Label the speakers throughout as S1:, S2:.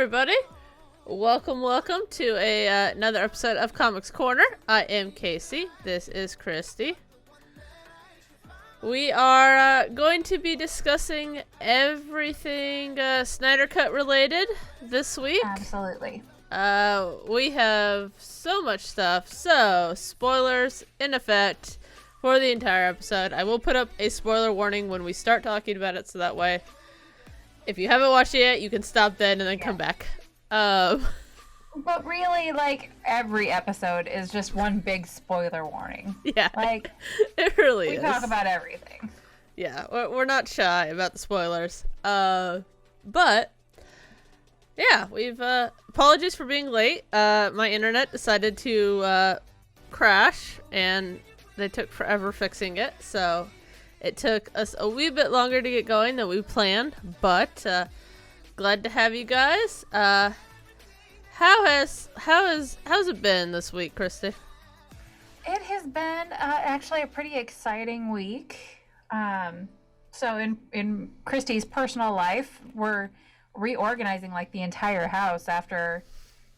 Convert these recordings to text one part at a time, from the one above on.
S1: everybody. Welcome to another episode of Comics Corner. I am Casey. This is Christy. We are going to be discussing everything Synder Cut related this week.
S2: Absolutely.
S1: We have so much stuff, so spoilers in effect for the entire episode. I will put up a spoiler warning when we start talking about it, so that way if you haven't watched it yet, you can stop then and then come back.
S2: But really, like, every episode is just one big spoiler warning.
S1: Yeah.
S2: Like,
S1: it really is.
S2: We talk about everything.
S1: Yeah, we're not shy about the spoilers. But, yeah, we've, apologies for being late. My internet decided to, crash, and they took forever fixing it, so it took us a wee bit longer to get going than we planned, but, glad to have you guys. How's it been this week, Christy?
S2: It has been actually a pretty exciting week. So in Christy's personal life, we're reorganizing like the entire house after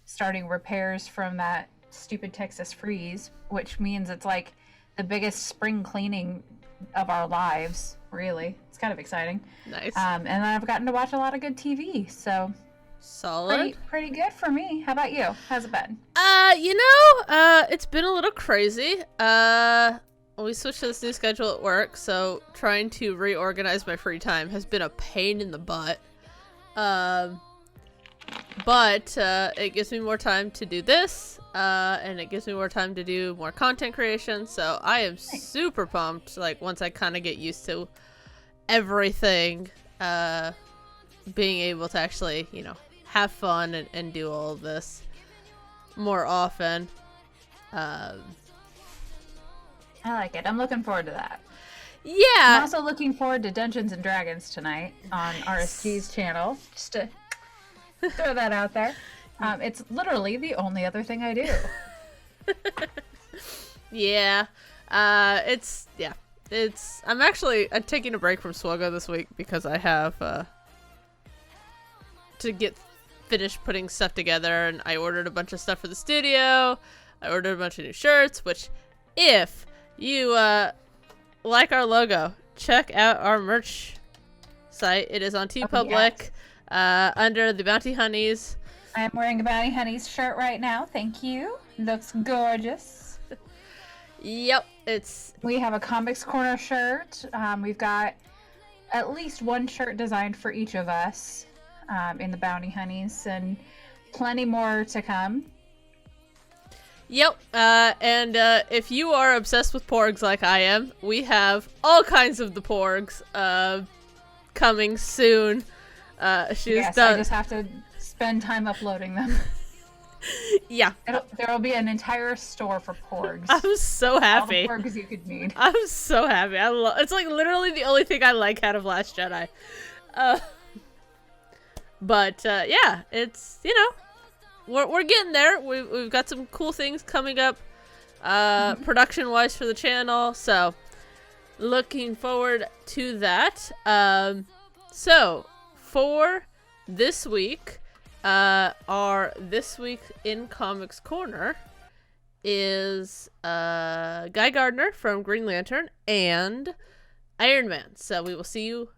S2: starting repairs from that stupid Texas freeze, which means it's like the biggest spring cleaning of our lives, really. It's kind of exciting.
S1: Nice.
S2: And then I've gotten to watch a lot of good TV, so
S1: solid.
S2: Pretty good for me. How about you? How's it been?
S1: It's been a little crazy. We switched to this new schedule at work, so trying to reorganize my free time has been a pain in the butt. But it gives me more time to do this, and it gives me more time to do more content creation, so I am super pumped, like, once I kind of get used to everything, being able to actually, have fun and do all of this more often.
S2: I like it. I'm looking forward to that.
S1: Yeah.
S2: I'm also looking forward to Dungeons and Dragons tonight on RSG's channel. Just to throw that out there. It's literally the only other thing I do.
S1: Yeah. I'm taking a break from Swuggo this week because I have to get finished putting stuff together, and I ordered a bunch of stuff for the studio. I ordered a bunch of new shirts, which if you like our logo, check out our merch site. It is on TeePublic. Under the Bounty Honeys.
S2: I'm wearing a Bounty Honeys shirt right now. Thank you. Looks gorgeous.
S1: Yep,
S2: we have a Comics Corner shirt. We've got at least one shirt designed for each of us in the Bounty Honeys, and plenty more to come.
S1: Yep, and if you are obsessed with porgs like I am, we have all kinds of the porgs coming soon. I
S2: just have to spend time uploading them.
S1: Yeah.
S2: There'll be an entire store for porgs.
S1: I'm so happy.
S2: All the porgs you could need.
S1: I'm so happy. It's like literally the only thing I like out of Last Jedi. But yeah, it's, we're getting there. We've got some cool things coming up production-wise for the channel, so looking forward to that. So for this week, our This Week in Comics Corner is Guy Gardner from Green Lantern and Iron Man. So we will see you.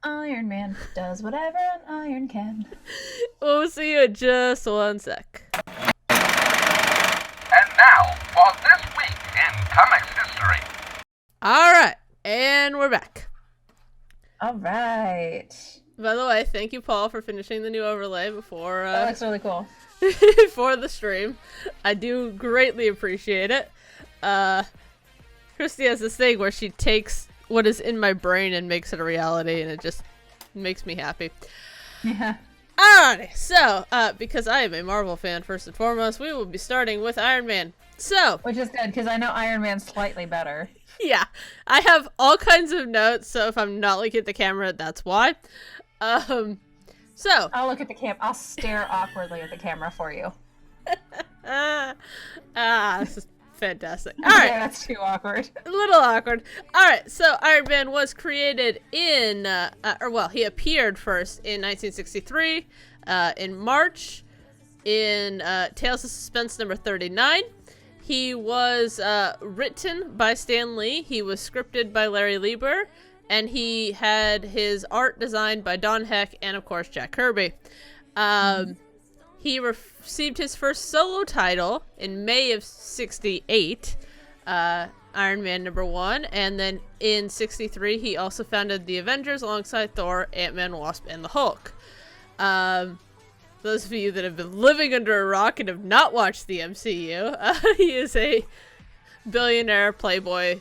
S2: Iron Man does whatever an iron can.
S1: We'll see you in just one sec.
S3: And now for This Week in Comics History.
S1: Alright, and we're back.
S2: Alright.
S1: By the way, thank you, Paul, for finishing the new overlay before
S2: that looks really cool.
S1: before the stream. I do greatly appreciate it. Christy has this thing where she takes what is in my brain and makes it a reality, and it just makes me happy.
S2: Yeah.
S1: Alrighty, so, because I am a Marvel fan first and foremost, we will be starting with Iron Man. So,
S2: which is good, because I know Iron Man's slightly better.
S1: Yeah, I have all kinds of notes, so if I'm not looking at the camera, that's why. So
S2: I'll look at the I'll stare awkwardly at the camera for you.
S1: This is fantastic. All right.
S2: Yeah, that's too awkward.
S1: A little awkward. All right. So Iron Man was created in, he appeared first in 1963 In March, in Tales of Suspense number 39, he was written by Stan Lee. He was scripted by Larry Lieber. And he had his art designed by Don Heck and, of course, Jack Kirby. He received his first solo title in May of 68, Iron Man number 1. And then in 63, he also founded the Avengers alongside Thor, Ant-Man, Wasp, and the Hulk. Those of you that have been living under a rock and have not watched the MCU, he is a billionaire, playboy,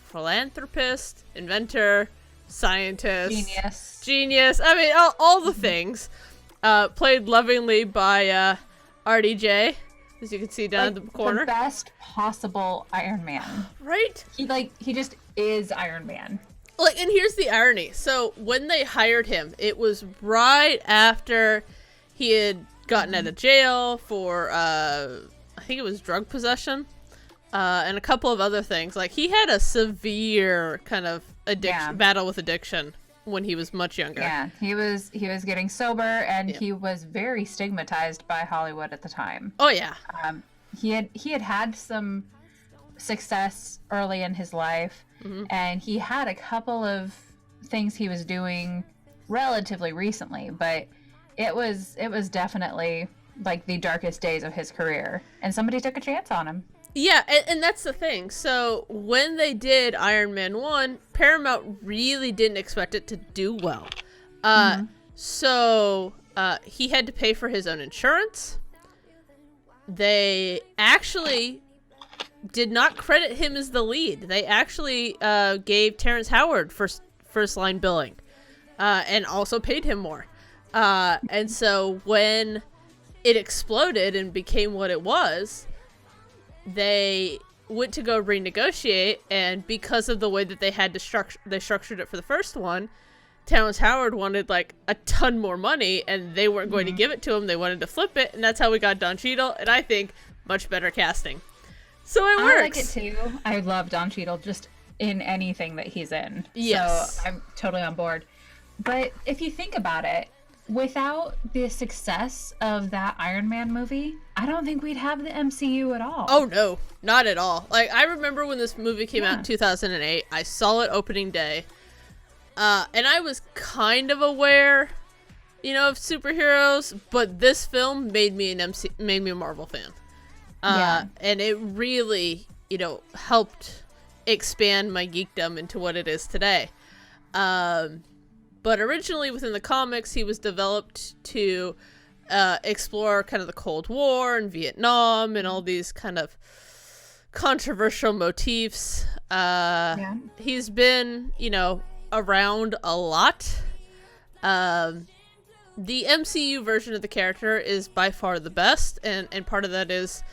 S1: philanthropist, inventor, scientist, genius. I mean, all the things. Played lovingly by RDJ, as you can see down at the corner.
S2: The best possible Iron Man.
S1: Right?
S2: He just is Iron Man.
S1: Like, and here's the irony. So when they hired him, it was right after he had gotten out of jail for, I think it was drug possession. And a couple of other things. Like, he had a severe kind of battle with addiction when he was much younger.
S2: Yeah, he was getting sober, and he was very stigmatized by Hollywood at the time.
S1: Oh yeah.
S2: He had some success early in his life, and he had a couple of things he was doing relatively recently, but it was definitely like the darkest days of his career, and somebody took a chance on him.
S1: Yeah, and that's the thing. So when they did Iron Man 1, Paramount really didn't expect it to do well. So he had to pay for his own insurance. They actually did not credit him as the lead. They actually gave Terrence Howard first line billing, and also paid him more. And so when it exploded and became what it was, they went to go renegotiate, and because of the way that they structured it for the first one, Terrence Howard wanted like a ton more money, and they weren't going to give it to him. They wanted to flip it, and that's how we got Don Cheadle, and I think much better casting. So it works.
S2: I like it too. I love Don Cheadle just in anything that he's in.
S1: Yes.
S2: So I'm totally on board. But if you think about it, without the success of that Iron Man movie, I don't think we'd have the MCU at all.
S1: Oh, no. Not at all. Like, I remember when this movie came out in 2008. I saw it opening day. And I was kind of aware, of superheroes, but this film made me a Marvel fan. And it really, helped expand my geekdom into what it is today. But originally within the comics, he was developed to explore kind of the Cold War and Vietnam and all these kind of controversial motifs. He's been, around a lot. The MCU version of the character is by far the best, and part of that is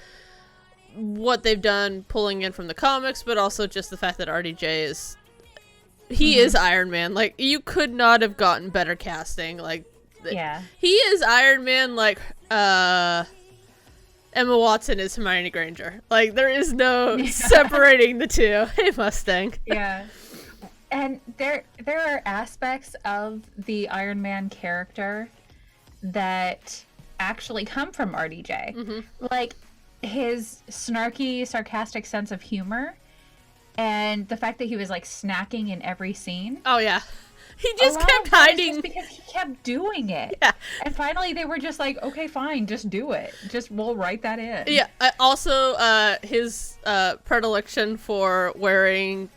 S1: what they've done pulling in from the comics, but also just the fact that RDJ is... He is Iron Man. Like, you could not have gotten better casting. Like, he is Iron Man like Emma Watson is Hermione Granger. Like, there is no separating the two. Hey, Mustang.
S2: Yeah. And there are aspects of the Iron Man character that actually come from RDJ. Like, his snarky, sarcastic sense of humor. And the fact that he was like snacking in every scene.
S1: Oh yeah, he just kept hiding
S2: just because he kept doing it.
S1: Yeah,
S2: and finally they were just like, okay, fine, just do it. We'll write that in.
S1: Yeah. Also, his predilection for wearing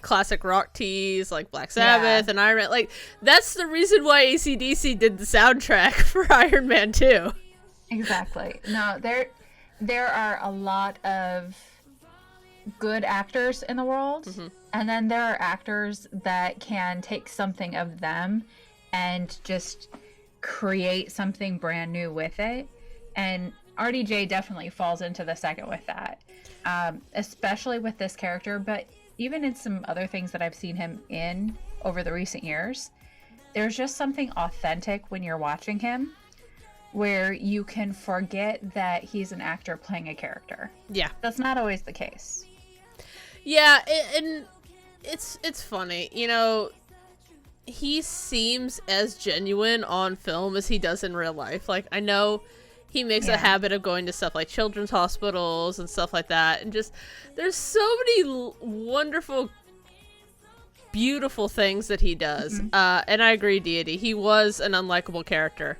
S1: classic rock tees like Black Sabbath and Iron Man. Like, that's the reason why AC/DC did the soundtrack for Iron Man 2.
S2: Exactly. No, there are a lot of good actors in the world, and then there are actors that can take something of them and just create something brand new with it, and RDJ definitely falls into the second with that, especially with this character, but even in some other things that I've seen him in over the recent years. There's just something authentic when you're watching him where you can forget that he's an actor playing a character. Yeah, that's not always the case. Yeah,
S1: and it's funny, he seems as genuine on film as he does in real life. Like, I know he makes a habit of going to stuff like children's hospitals and stuff like that, and just there's so many wonderful, beautiful things that he does. And I agree, Deity, he was an unlikable character.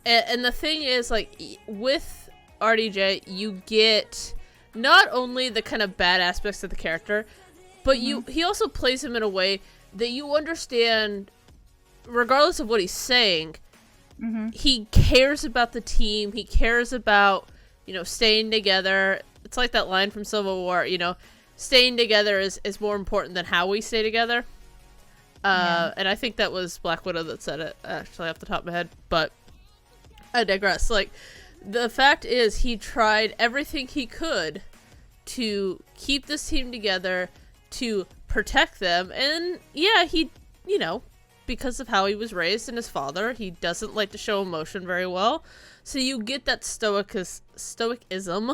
S1: And the thing is, like, with RDJ, you get not only the kind of bad aspects of the character, but he also plays him in a way that you understand, regardless of what he's saying. He cares about the team. He cares about, staying together. It's like that line from Civil War, staying together is more important than how we stay together. And I think that was Black Widow that said it, actually, off the top of my head. But I digress. Like, the fact is, he tried everything he could to keep this team together, to protect them. And yeah, he, because of how he was raised and his father, he doesn't like to show emotion very well. So you get that stoicism.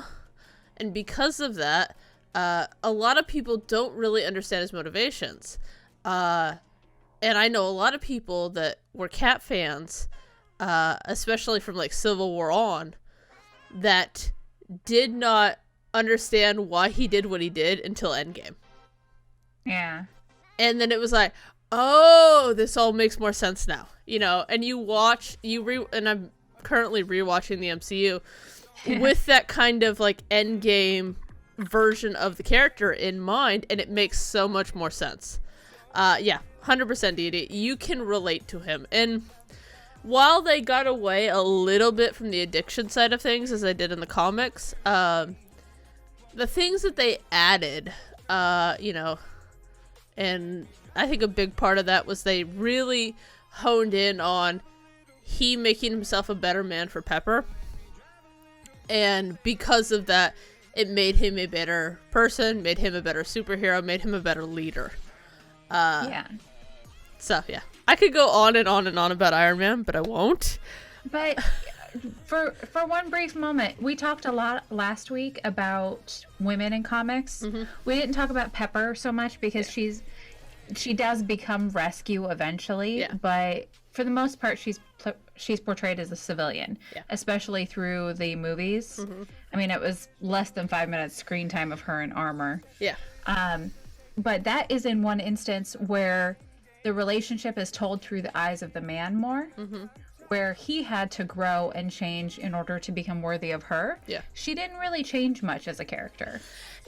S1: And because of that, a lot of people don't really understand his motivations. And I know a lot of people that were Cap fans, especially from like Civil War on, that did not understand why he did what he did until Endgame.
S2: Yeah.
S1: And then it was like, oh, this all makes more sense now, and and I'm currently rewatching the MCU with that kind of like Endgame version of the character in mind, and it makes so much more sense. 100% Deity, you can relate to him. And while they got away a little bit from the addiction side of things, as they did in the comics, the things that they added, and I think a big part of that was they really honed in on he making himself a better man for Pepper. And because of that, it made him a better person, made him a better superhero, made him a better leader. So, yeah. I could go on and on and on about Iron Man, but I won't.
S2: But for one brief moment, we talked a lot last week about women in comics. We didn't talk about Pepper so much because she does become rescue eventually, but for the most part, she's portrayed as a civilian, especially through the movies. I mean, it was less than 5 minutes screen time of her in armor. But that is in one instance where the relationship is told through the eyes of the man more, where he had to grow and change in order to become worthy of her. She didn't really change much as a character.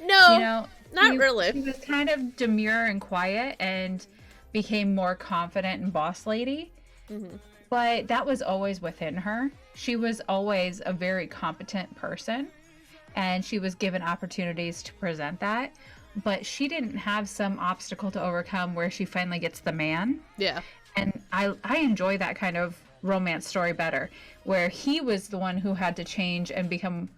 S1: No, not really.
S2: She was kind of demure and quiet and became more confident and boss lady. But that was always within her. She was always a very competent person, and she was given opportunities to present that. But she didn't have some obstacle to overcome where she finally gets the man. And I enjoy that kind of romance story better, where he was the one who had to change and become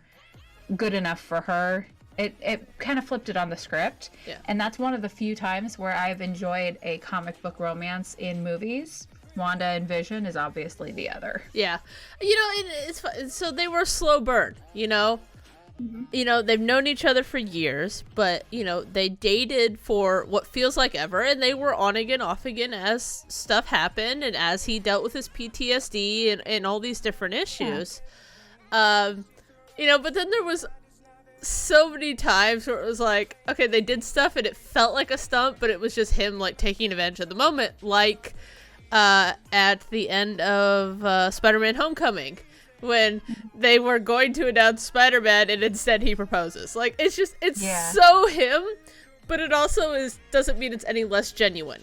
S2: good enough for her. It kind of flipped it on the script. And that's one of the few times where I've enjoyed a comic book romance in movies. Wanda and Vision is obviously the other.
S1: It's so they were a slow burn, they've known each other for years, but they dated for what feels like ever, and they were on again, off again as stuff happened and as he dealt with his PTSD and all these different issues. But then there was so many times where it was like, okay, they did stuff and it felt like a stunt, but it was just him like taking advantage of the moment, like at the end of Spider-Man Homecoming, when they were going to announce Spider-Man and instead he proposes. Like, it's so him, but it also doesn't mean it's any less genuine.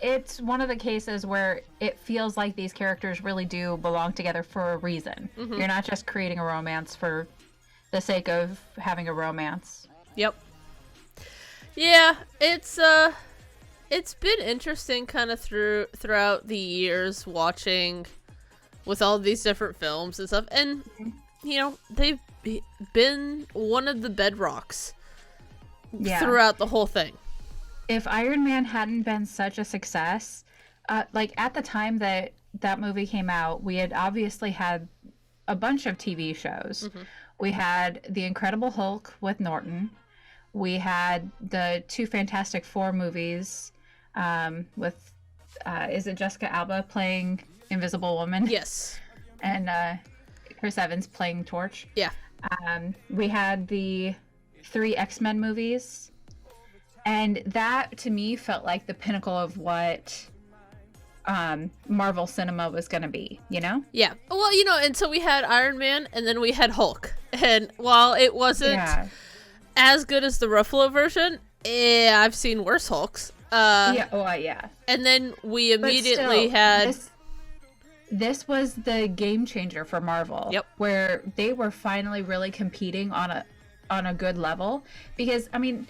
S2: It's one of the cases where it feels like these characters really do belong together for a reason. You're not just creating a romance for the sake of having a romance.
S1: It's been interesting kind of throughout the years watching with all these different films and stuff, and they've been one of the bedrocks throughout the whole thing.
S2: If Iron Man hadn't been such a success, like at the time that movie came out, we had obviously had a bunch of TV shows. We had The Incredible Hulk with Norton. We had the two Fantastic Four movies with is it Jessica Alba playing Invisible Woman?
S1: Yes.
S2: And Chris Evans playing Torch.
S1: Yeah.
S2: We had the 3 X-Men movies, and that to me felt like the pinnacle of what Marvel cinema was going to be, you know?
S1: Yeah. Well, and so we had Iron Man, and then we had Hulk. And while it wasn't as good as the Ruffalo version, I've seen worse Hulks.
S2: Yeah.
S1: And then we immediately had...
S2: This was the game changer for Marvel.
S1: Yep.
S2: Where they were finally really competing on a good level. Because, I mean,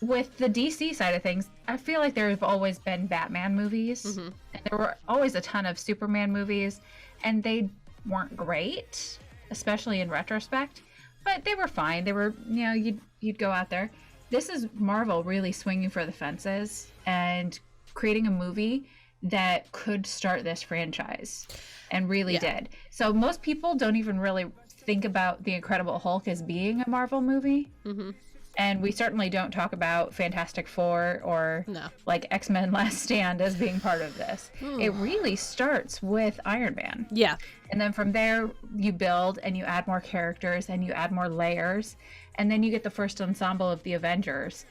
S2: with the DC side of things, I feel like there have always been Batman movies. Mm-hmm. And there were always a ton of Superman movies. And they weren't great, especially in retrospect. But they were fine. They were, you'd go out there. This is Marvel really swinging for the fences and creating a movie that could start this franchise, and really did. So most people don't even really think about The Incredible Hulk as being a Marvel movie. Mm-hmm. And we certainly don't talk about Fantastic Four or like X-Men Last Stand as being part of this. It really starts with Iron Man.
S1: Yeah.
S2: And then from there you build and you add more characters and you add more layers. And then you get the first ensemble of the Avengers,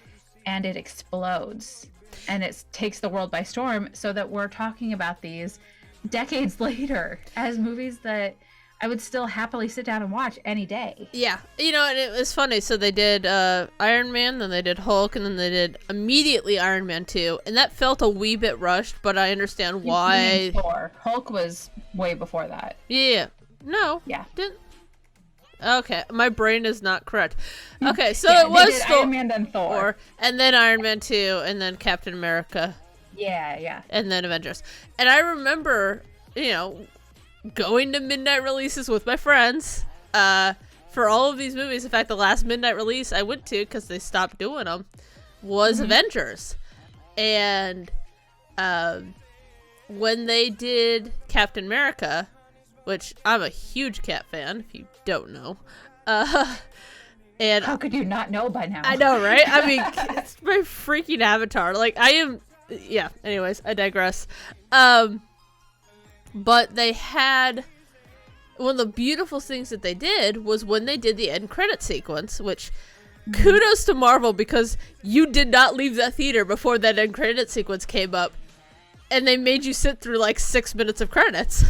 S2: and it explodes. And it takes the world by storm, so that we're talking about these decades later as movies that I would still happily sit down and watch any day.
S1: Yeah. And it was funny. So they did Iron Man, then they did Hulk, and then they did immediately Iron Man 2. And that felt a wee bit rushed, but I understand why.
S2: Hulk was way before that.
S1: Yeah. No.
S2: Yeah.
S1: Didn't. Okay, my brain is not correct. Okay, so it was
S2: Iron Man, then Thor,
S1: and then Iron Man 2, and then Captain America.
S2: Yeah.
S1: And then Avengers. And I remember, going to midnight releases with my friends for all of these movies. In fact, the last midnight release I went to, because they stopped doing them, was Avengers. And when they did Captain America, which I'm a huge Cap fan, if you don't know. And
S2: how could you not know by now?
S1: I know, right? I mean, it's my freaking avatar. Like, I am... Yeah, anyways, I digress. But they had... One of the beautiful things that they did was when they did the end credit sequence, which... Kudos to Marvel, because you did not leave that theater before that end credit sequence came up. And they made you sit through, 6 minutes of credits.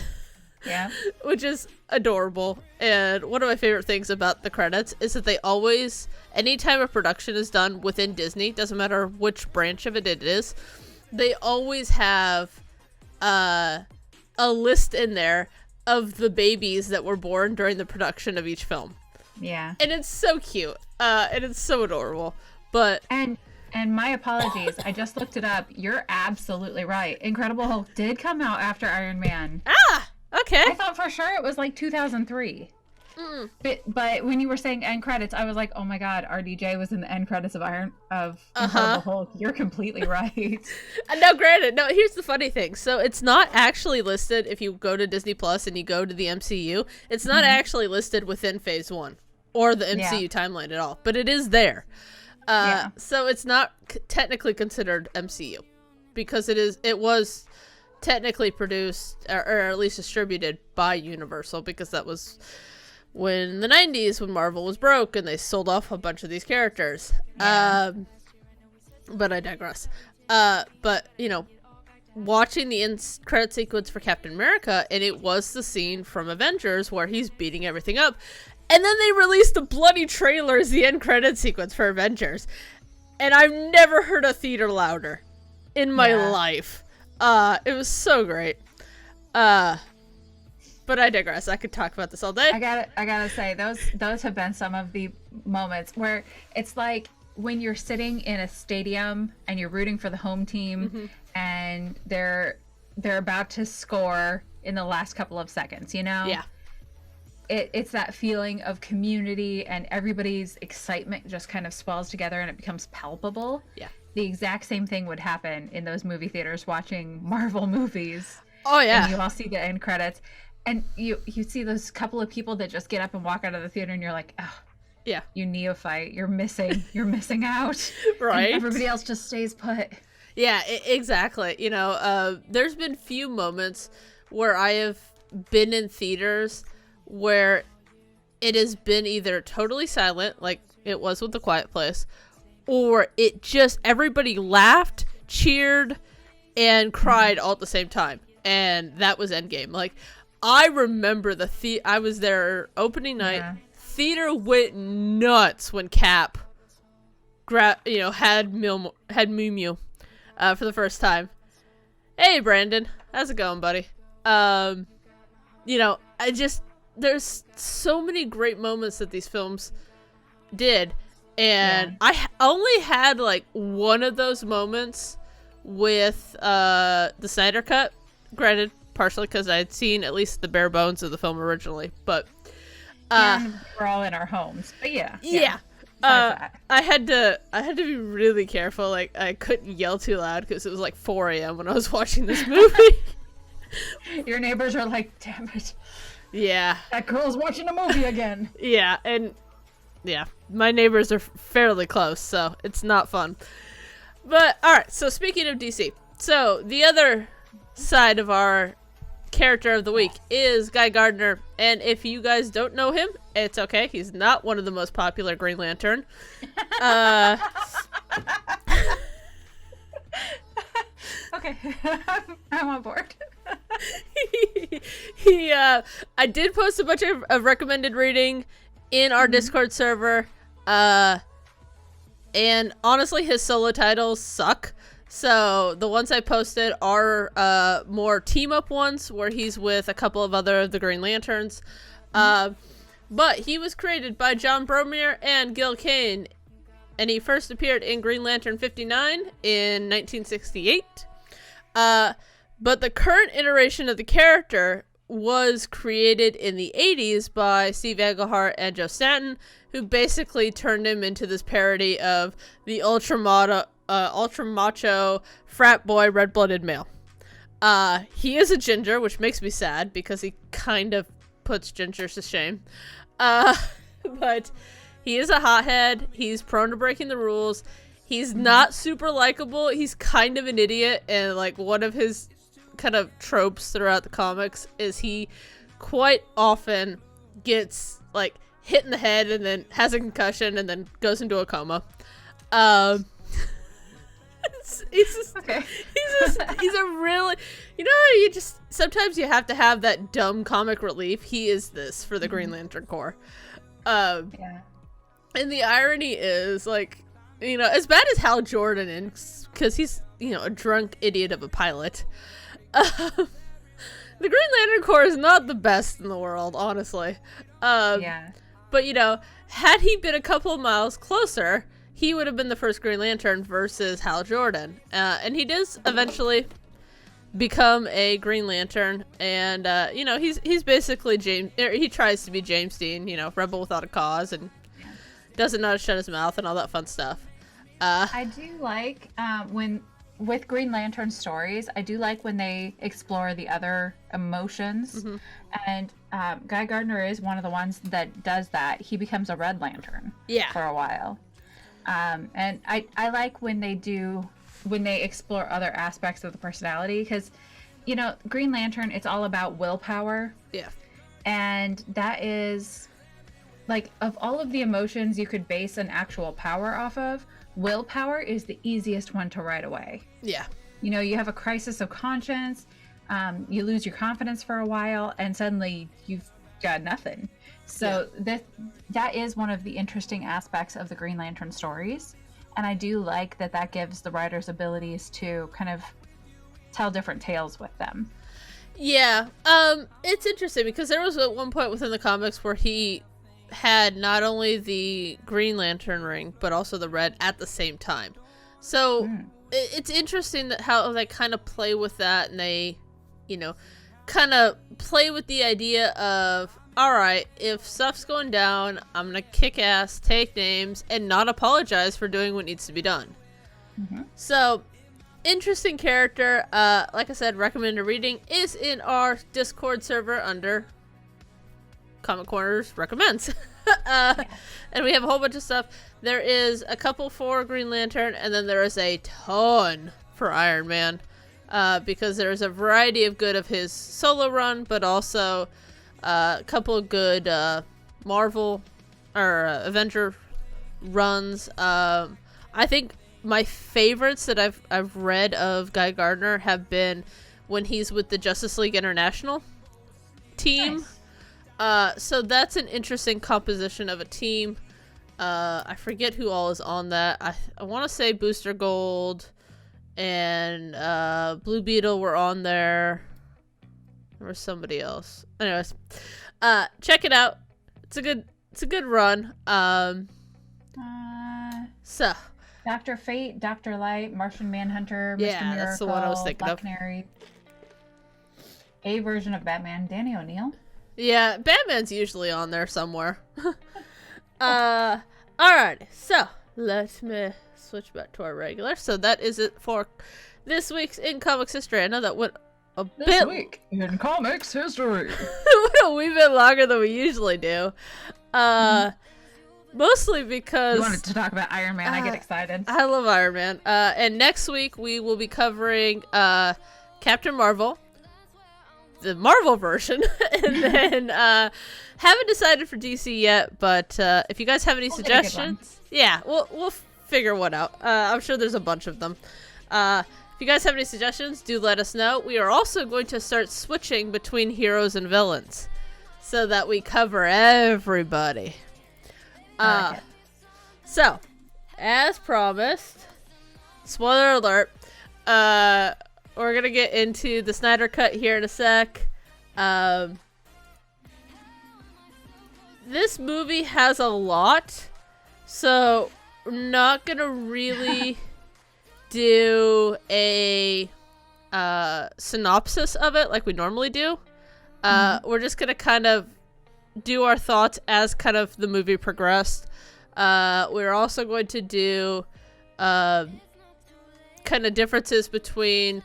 S2: Yeah.
S1: Which is adorable. And one of my favorite things about the credits is that they always, anytime a production is done within Disney, doesn't matter which branch of it is, they always have a list in there of the babies that were born during the production of each film.
S2: Yeah.
S1: And it's so cute. And it's so adorable. But...
S2: And my apologies, I just looked it up. You're absolutely right. Incredible Hulk did come out after Iron Man.
S1: Ah! Okay.
S2: I thought for sure it was 2003. But when you were saying end credits, I was like, oh my god, RDJ was in the end credits of Incredible Hulk. You're completely right.
S1: No, granted, here's the funny thing. So it's not actually listed if you go to Disney Plus and you go to the MCU. It's not actually listed within Phase 1 or the MCU timeline at all. But it is there. So it's not technically considered MCU because it was technically produced or at least distributed by Universal, because that was when the 90s when Marvel was broke and they sold off a bunch of these characters. But I digress. But watching the end credit sequence for Captain America, and it was the scene from Avengers where he's beating everything up, and then they released a bloody trailer as the end credit sequence for Avengers, and I've never heard a theater louder in my life. It was so great. But I digress. I could talk about this all day.
S2: I gotta say, those have been some of the moments where it's like when you're sitting in a stadium and you're rooting for the home team, and they're about to score in the last couple of seconds, Yeah. It's that feeling of community, and everybody's excitement just kind of swells together and it becomes palpable.
S1: Yeah.
S2: The exact same thing would happen in those movie theaters watching Marvel movies.
S1: Oh, yeah.
S2: And you all see the end credits. And you see those couple of people that just get up and walk out of the theater, and you're like, oh,
S1: yeah,
S2: you neophyte. You're missing out.
S1: Right.
S2: And everybody else just stays put.
S1: Yeah, exactly. There's been few moments where I have been in theaters where it has been either totally silent, like it was with The Quiet Place, or it just everybody laughed, cheered, and cried all at the same time. And that was Endgame. Like, I remember I was there opening night.
S2: Yeah.
S1: Theater went nuts when Cap had Mew Mew for the first time. Hey, Brandon. How's it going, buddy? There's so many great moments that these films did. And I only had, like, one of those moments with the Synder Cut. Granted, partially because I had seen at least the bare bones of the film originally. But
S2: and we're all in our homes. But yeah.
S1: I had to be really careful. Like, I couldn't yell too loud because it was like 4 a.m. when I was watching this movie.
S2: Your neighbors are like, damn it.
S1: Yeah.
S2: That girl's watching a movie again.
S1: Yeah, and yeah, my neighbors are fairly close, so it's not fun. But, alright, so speaking of DC. So, the other side of our character of the week is Guy Gardner, and if you guys don't know him, it's okay. He's not one of the most popular Green Lantern.
S2: Okay, I'm on board.
S1: I did post a bunch of recommended reading in our Discord server, and honestly, his solo titles suck. So the ones I posted are more team-up ones where he's with a couple of other of the Green Lanterns. But he was created by John Bromere and Gil Kane, and he first appeared in Green Lantern 59 in 1968. But the current iteration of the character was created in the 80s by Steve Englehart and Joe Stanton, who basically turned him into this parody of the ultra macho frat boy red-blooded male. He is a ginger, which makes me sad because he kind of puts gingers to shame. But he is a hothead. He's prone to breaking the rules. He's not super likable. He's kind of an idiot, and like one of his kind of tropes throughout the comics is he quite often gets like hit in the head and then has a concussion and then goes into a coma. He's a really, you just sometimes you have to have that dumb comic relief. He is this for the Green Lantern Corps. And the irony is, like, as bad as Hal Jordan is, because he's a drunk idiot of a pilot. The Green Lantern Corps is not the best in the world, honestly. But had he been a couple of miles closer, he would have been the first Green Lantern versus Hal Jordan. And he does eventually become a Green Lantern, and he's basically he tries to be James Dean, rebel without a cause, and doesn't know how to shut his mouth and all that fun stuff.
S2: I do like when with Green Lantern stories, I do like when they explore the other emotions, and Guy Gardner is one of the ones that does that. He becomes a Red Lantern for a while. And I like when they explore other aspects of the personality, because Green Lantern, it's all about willpower, and that is like, of all of the emotions you could base an actual power off of, willpower is the easiest one to write away. You have a crisis of conscience, you lose your confidence for a while, and suddenly you've got nothing. So that is one of the interesting aspects of the Green Lantern stories, and I do like that gives the writers abilities to kind of tell different tales with them.
S1: It's interesting because there was at one point within the comics where he had not only the Green Lantern ring but also the red at the same time. So it's interesting that how they kind of play with that, and they kind of play with the idea of, alright, if stuff's going down, I'm gonna kick ass, take names, and not apologize for doing what needs to be done. So, interesting character. Like I said, recommended reading is in our Discord server under Comic Corners Recommends. And we have a whole bunch of stuff. There is a couple for Green Lantern, and then there is a ton for Iron Man, because there's a variety of good of his solo run, but also a couple of good Marvel or Avenger runs. I think my favorites that I've read of Guy Gardner have been when he's with the Justice League International team. Nice. So that's an interesting composition of a team. I forget who all is on that. I want to say Booster Gold and Blue Beetle were on there. There was somebody else. Anyways, check it out. It's a good run. So
S2: Dr. Fate, Dr. Light, Martian Manhunter, Mr.
S1: Yeah,
S2: Miracle,
S1: that's the one I was thinking
S2: Black
S1: of.
S2: Canary, a version of Batman, Danny O'Neill.
S1: Yeah, Batman's usually on there somewhere. Alright, so let me switch back to our regular. So that is it for this week's In Comics History. I know that went a
S2: This week in Comics History.
S1: a wee bit longer than we usually do. Mostly because
S2: You wanted to talk about Iron Man. I get excited.
S1: I love Iron Man. And next week we will be covering Captain Marvel, the Marvel version, and then haven't decided for DC yet. But if you guys have any suggestions, yeah, we'll figure one out. I'm sure there's a bunch of them. If you guys have any suggestions, do let us know. We are also going to start switching between heroes and villains, so that we cover everybody. So, as promised, spoiler alert, we're gonna get into the Snyder Cut here in a sec. This movie has a lot, so we're not gonna really do a synopsis of it like we normally do. We're just gonna kind of do our thoughts as kind of the movie progressed. We're also going to do kind of differences between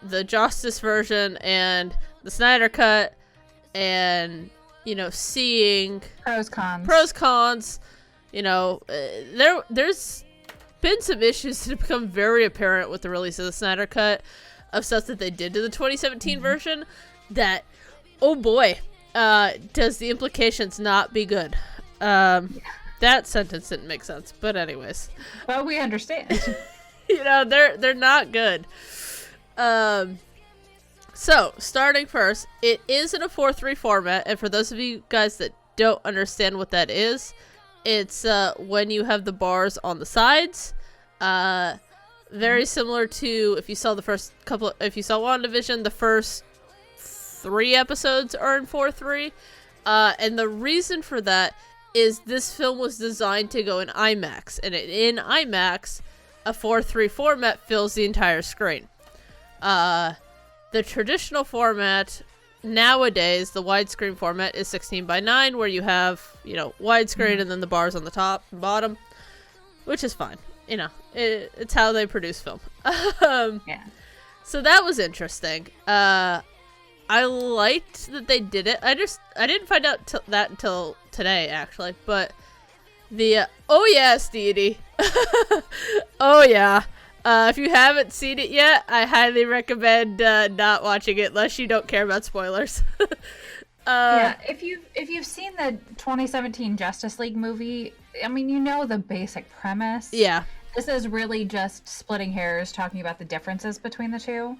S1: the Justice version and the Snyder Cut, and seeing pros cons. There's been some issues that have become very apparent with the release of the Snyder Cut of stuff that they did to the 2017 version that, oh boy, does the implications not be good. That sentence didn't make sense, but anyways.
S2: Well, we understand.
S1: They're not good. So, starting first, it is in a 4:3 format, and for those of you guys that don't understand what that is, it's when you have the bars on the sides. Very similar to if you saw WandaVision, the first 3 episodes are in 4:3. And the reason for that is this film was designed to go in IMAX, and in IMAX, a 4:3 format fills the entire screen. The traditional format nowadays, the widescreen format, is 16:9, where you have, widescreen and then the bars on the top and bottom, which is fine. It's how they produce film.
S2: Yeah.
S1: So that was interesting. I liked that they did it. I didn't find out that until today, actually. But oh yes, deity. Oh yeah. If you haven't seen it yet, I highly recommend not watching it unless you don't care about spoilers.
S2: Yeah, if you've seen the 2017 Justice League movie, I mean, the basic premise.
S1: Yeah.
S2: This is really just splitting hairs, talking about the differences between the two.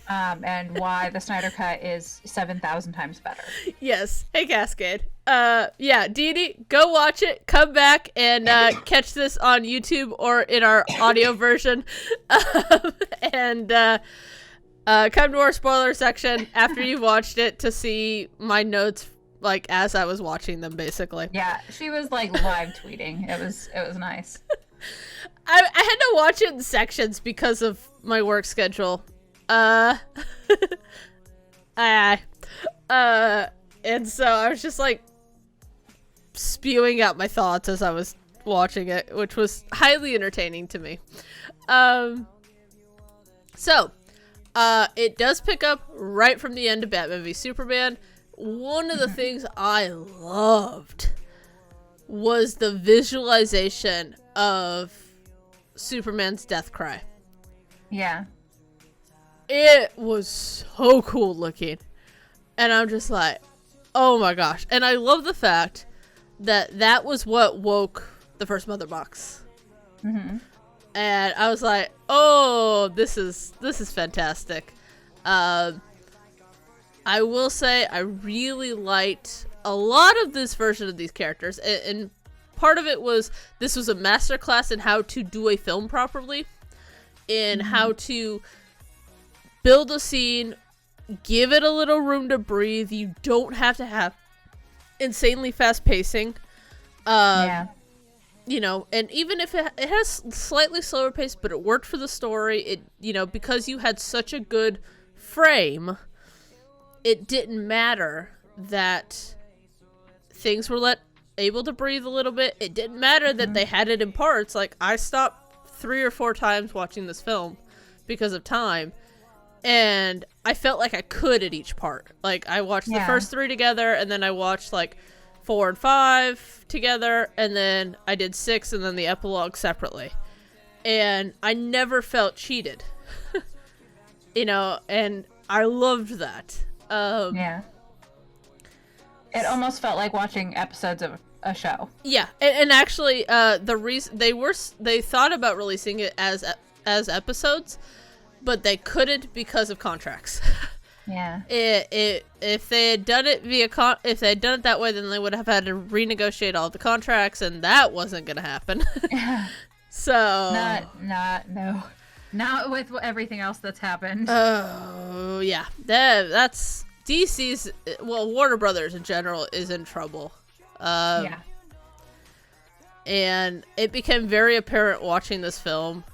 S2: And why the Snyder Cut is 7,000 times better.
S1: Yes. Hey, Cascade. Yeah, Dee, go watch it. Come back and catch this on YouTube or in our audio version. And come to our spoiler section after you've watched it to see my notes, like, as I was watching them, basically.
S2: Yeah, she was, like, live tweeting. It was nice.
S1: I had to watch it in sections because of my work schedule. And so I was just like spewing out my thoughts as I was watching it, which was highly entertaining to me. So it does pick up right from the end of Batman v Superman. One of the things I loved was the visualization of Superman's death cry.
S2: Yeah.
S1: It was so cool looking. And I'm just like, oh my gosh. And I love the fact that that was what woke the first Mother box.
S2: Mm-hmm.
S1: And I was like, oh, this is fantastic. I will say I really liked a lot of this version of these characters. And part of it was this was a masterclass in how to do a film properly. In how to build a scene, give it a little room to breathe. You don't have to have insanely fast pacing. You know, and even if it has slightly slower pace, but it worked for the story, it, you know, because you had such a good frame, it didn't matter that things were able to breathe a little bit. It didn't matter that they had it in parts. Like, I stopped 3 or 4 times watching this film because of time, and I felt like I could at each part. Like, I watched the first 3 together, and then I watched, like, 4 and 5 together, and then I did 6 and then the epilogue separately. And I never felt cheated. You know, and I loved that.
S2: Yeah. It almost felt like watching episodes of a show.
S1: Yeah, and actually, the reason they thought about releasing it as episodes, but they couldn't because of contracts.
S2: Yeah.
S1: If they had done it if they had done it that way, then they would have had to renegotiate all the contracts, and that wasn't going to happen. So
S2: not with everything else that's happened.
S1: Oh yeah, that's DC's. Well, Warner Brothers in general is in trouble.
S2: Yeah.
S1: And it became very apparent watching this film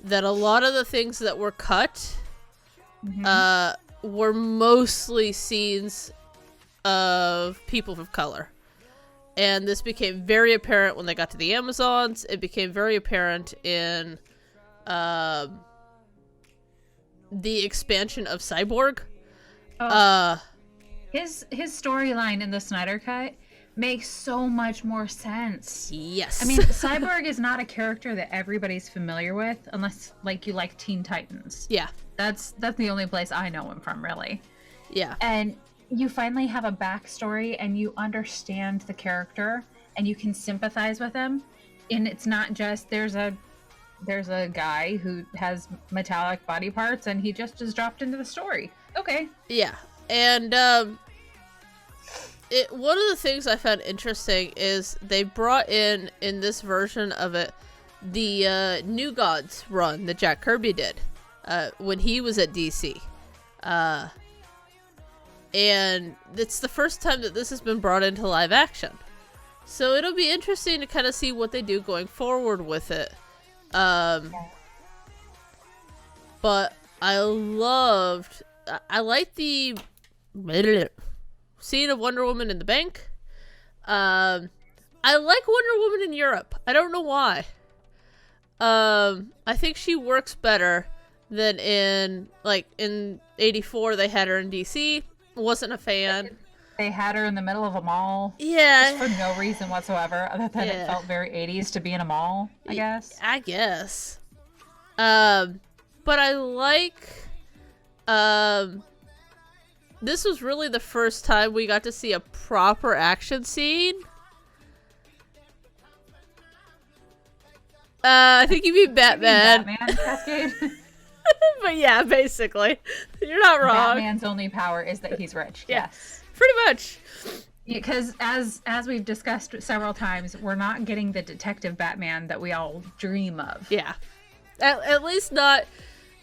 S1: that a lot of the things that were cut, were mostly scenes of people of color. And this became very apparent when they got to the Amazons. It became very apparent in the expansion of Cyborg.
S2: His storyline in the Snyder Cut makes so much more sense.
S1: Yes.
S2: I mean, Cyborg is not a character that everybody's familiar with unless, like, you like Teen Titans.
S1: Yeah.
S2: That's the only place I know him from, really.
S1: Yeah.
S2: And you finally have a backstory and you understand the character and you can sympathize with him. And it's not just there's a guy who has metallic body parts and he just is dropped into the story. Okay.
S1: Yeah. And one of the things I found interesting is they brought in this version of it the New Gods run that Jack Kirby did when he was at DC. And it's the first time that this has been brought into live action. So it'll be interesting to kind of see what they do going forward with it. But I liked the scene of Wonder Woman in the bank. I like Wonder Woman in Europe. I don't know why. I think she works better than in 84 they had her in DC. Wasn't a fan.
S2: They had her in the middle of a mall.
S1: Yeah.
S2: Just for no reason whatsoever, other than it felt very 80s to be in a mall, I guess.
S1: I guess. But I like... this was really the first time we got to see a proper action scene. I think you mean Batman.
S2: Batman Cascade?
S1: But yeah, basically. You're not wrong.
S2: Batman's only power is that he's rich.
S1: Yeah,
S2: yes.
S1: pretty much.
S2: Because as we've discussed several times, we're not getting the detective Batman that we all dream of.
S1: Yeah. At least not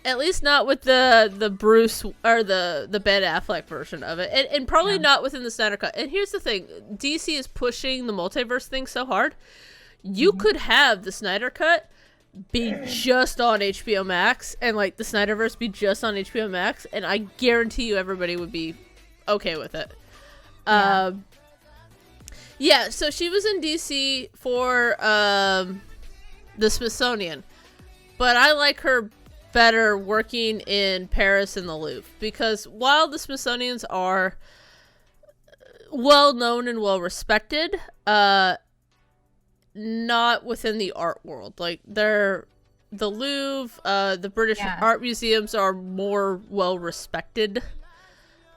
S1: with the Bruce or the Ben Affleck version of it. And probably not within the Snyder Cut. And here's the thing, DC is pushing the multiverse thing so hard. You could have the Snyder Cut be just on HBO Max and the Snyderverse be just on HBO Max, and I guarantee you everybody would be okay with it. Yeah, so she was in DC for the Smithsonian, but I like her better working in Paris and the Louvre, because while the Smithsonians are well known and well respected, not within the art world. They're the Louvre, the British
S2: Yeah.
S1: art museums are more well respected.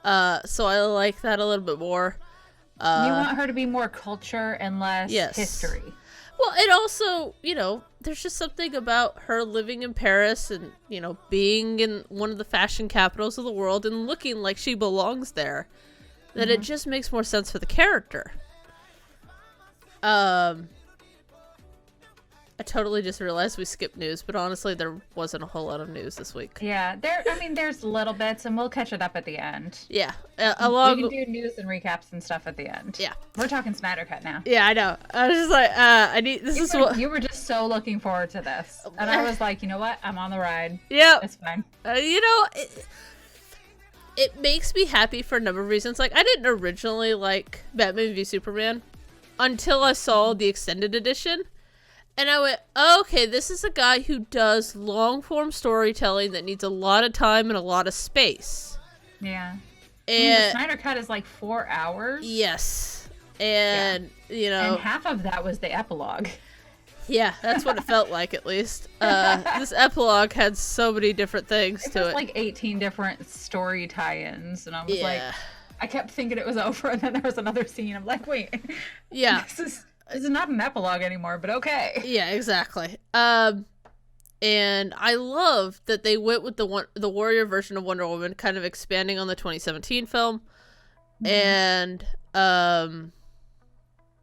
S1: So I like that a little bit more.
S2: You want her to be more culture and less
S1: Yes.
S2: history.
S1: Well, it also, there's just something about her living in Paris and, being in one of the fashion capitals of the world and looking like she belongs there, that it just makes more sense for the character. I totally just realized we skipped news, but honestly, there wasn't a whole lot of news this week.
S2: Yeah, there's little bits, and we'll catch it up at the end.
S1: Yeah,
S2: We can do news and recaps and stuff at the end.
S1: Yeah.
S2: We're talking Synder Cut now.
S1: Yeah, I know. I was just like,
S2: You were just so looking forward to this. And I was like, you know what? I'm on the ride.
S1: Yeah.
S2: It's fine.
S1: It makes me happy for a number of reasons. Like, I didn't originally like Batman v Superman until I saw the extended edition. And I went, okay, this is a guy who does long-form storytelling that needs a lot of time and a lot of space.
S2: Yeah.
S1: And
S2: the Synder Cut is like 4 hours.
S1: yes. And,
S2: And half of that was the epilogue.
S1: Yeah, that's what it felt like, at least. This epilogue had so many different things
S2: It
S1: to
S2: was
S1: it.
S2: like 18 different story tie-ins. And I was like,
S1: Yeah.
S2: I kept thinking it was over, and then there was another scene. I'm like, wait.
S1: Yeah.
S2: This is not an epilogue anymore, but okay.
S1: Yeah, exactly. And I love that they went with the warrior version of Wonder Woman, kind of expanding on the 2017 film. And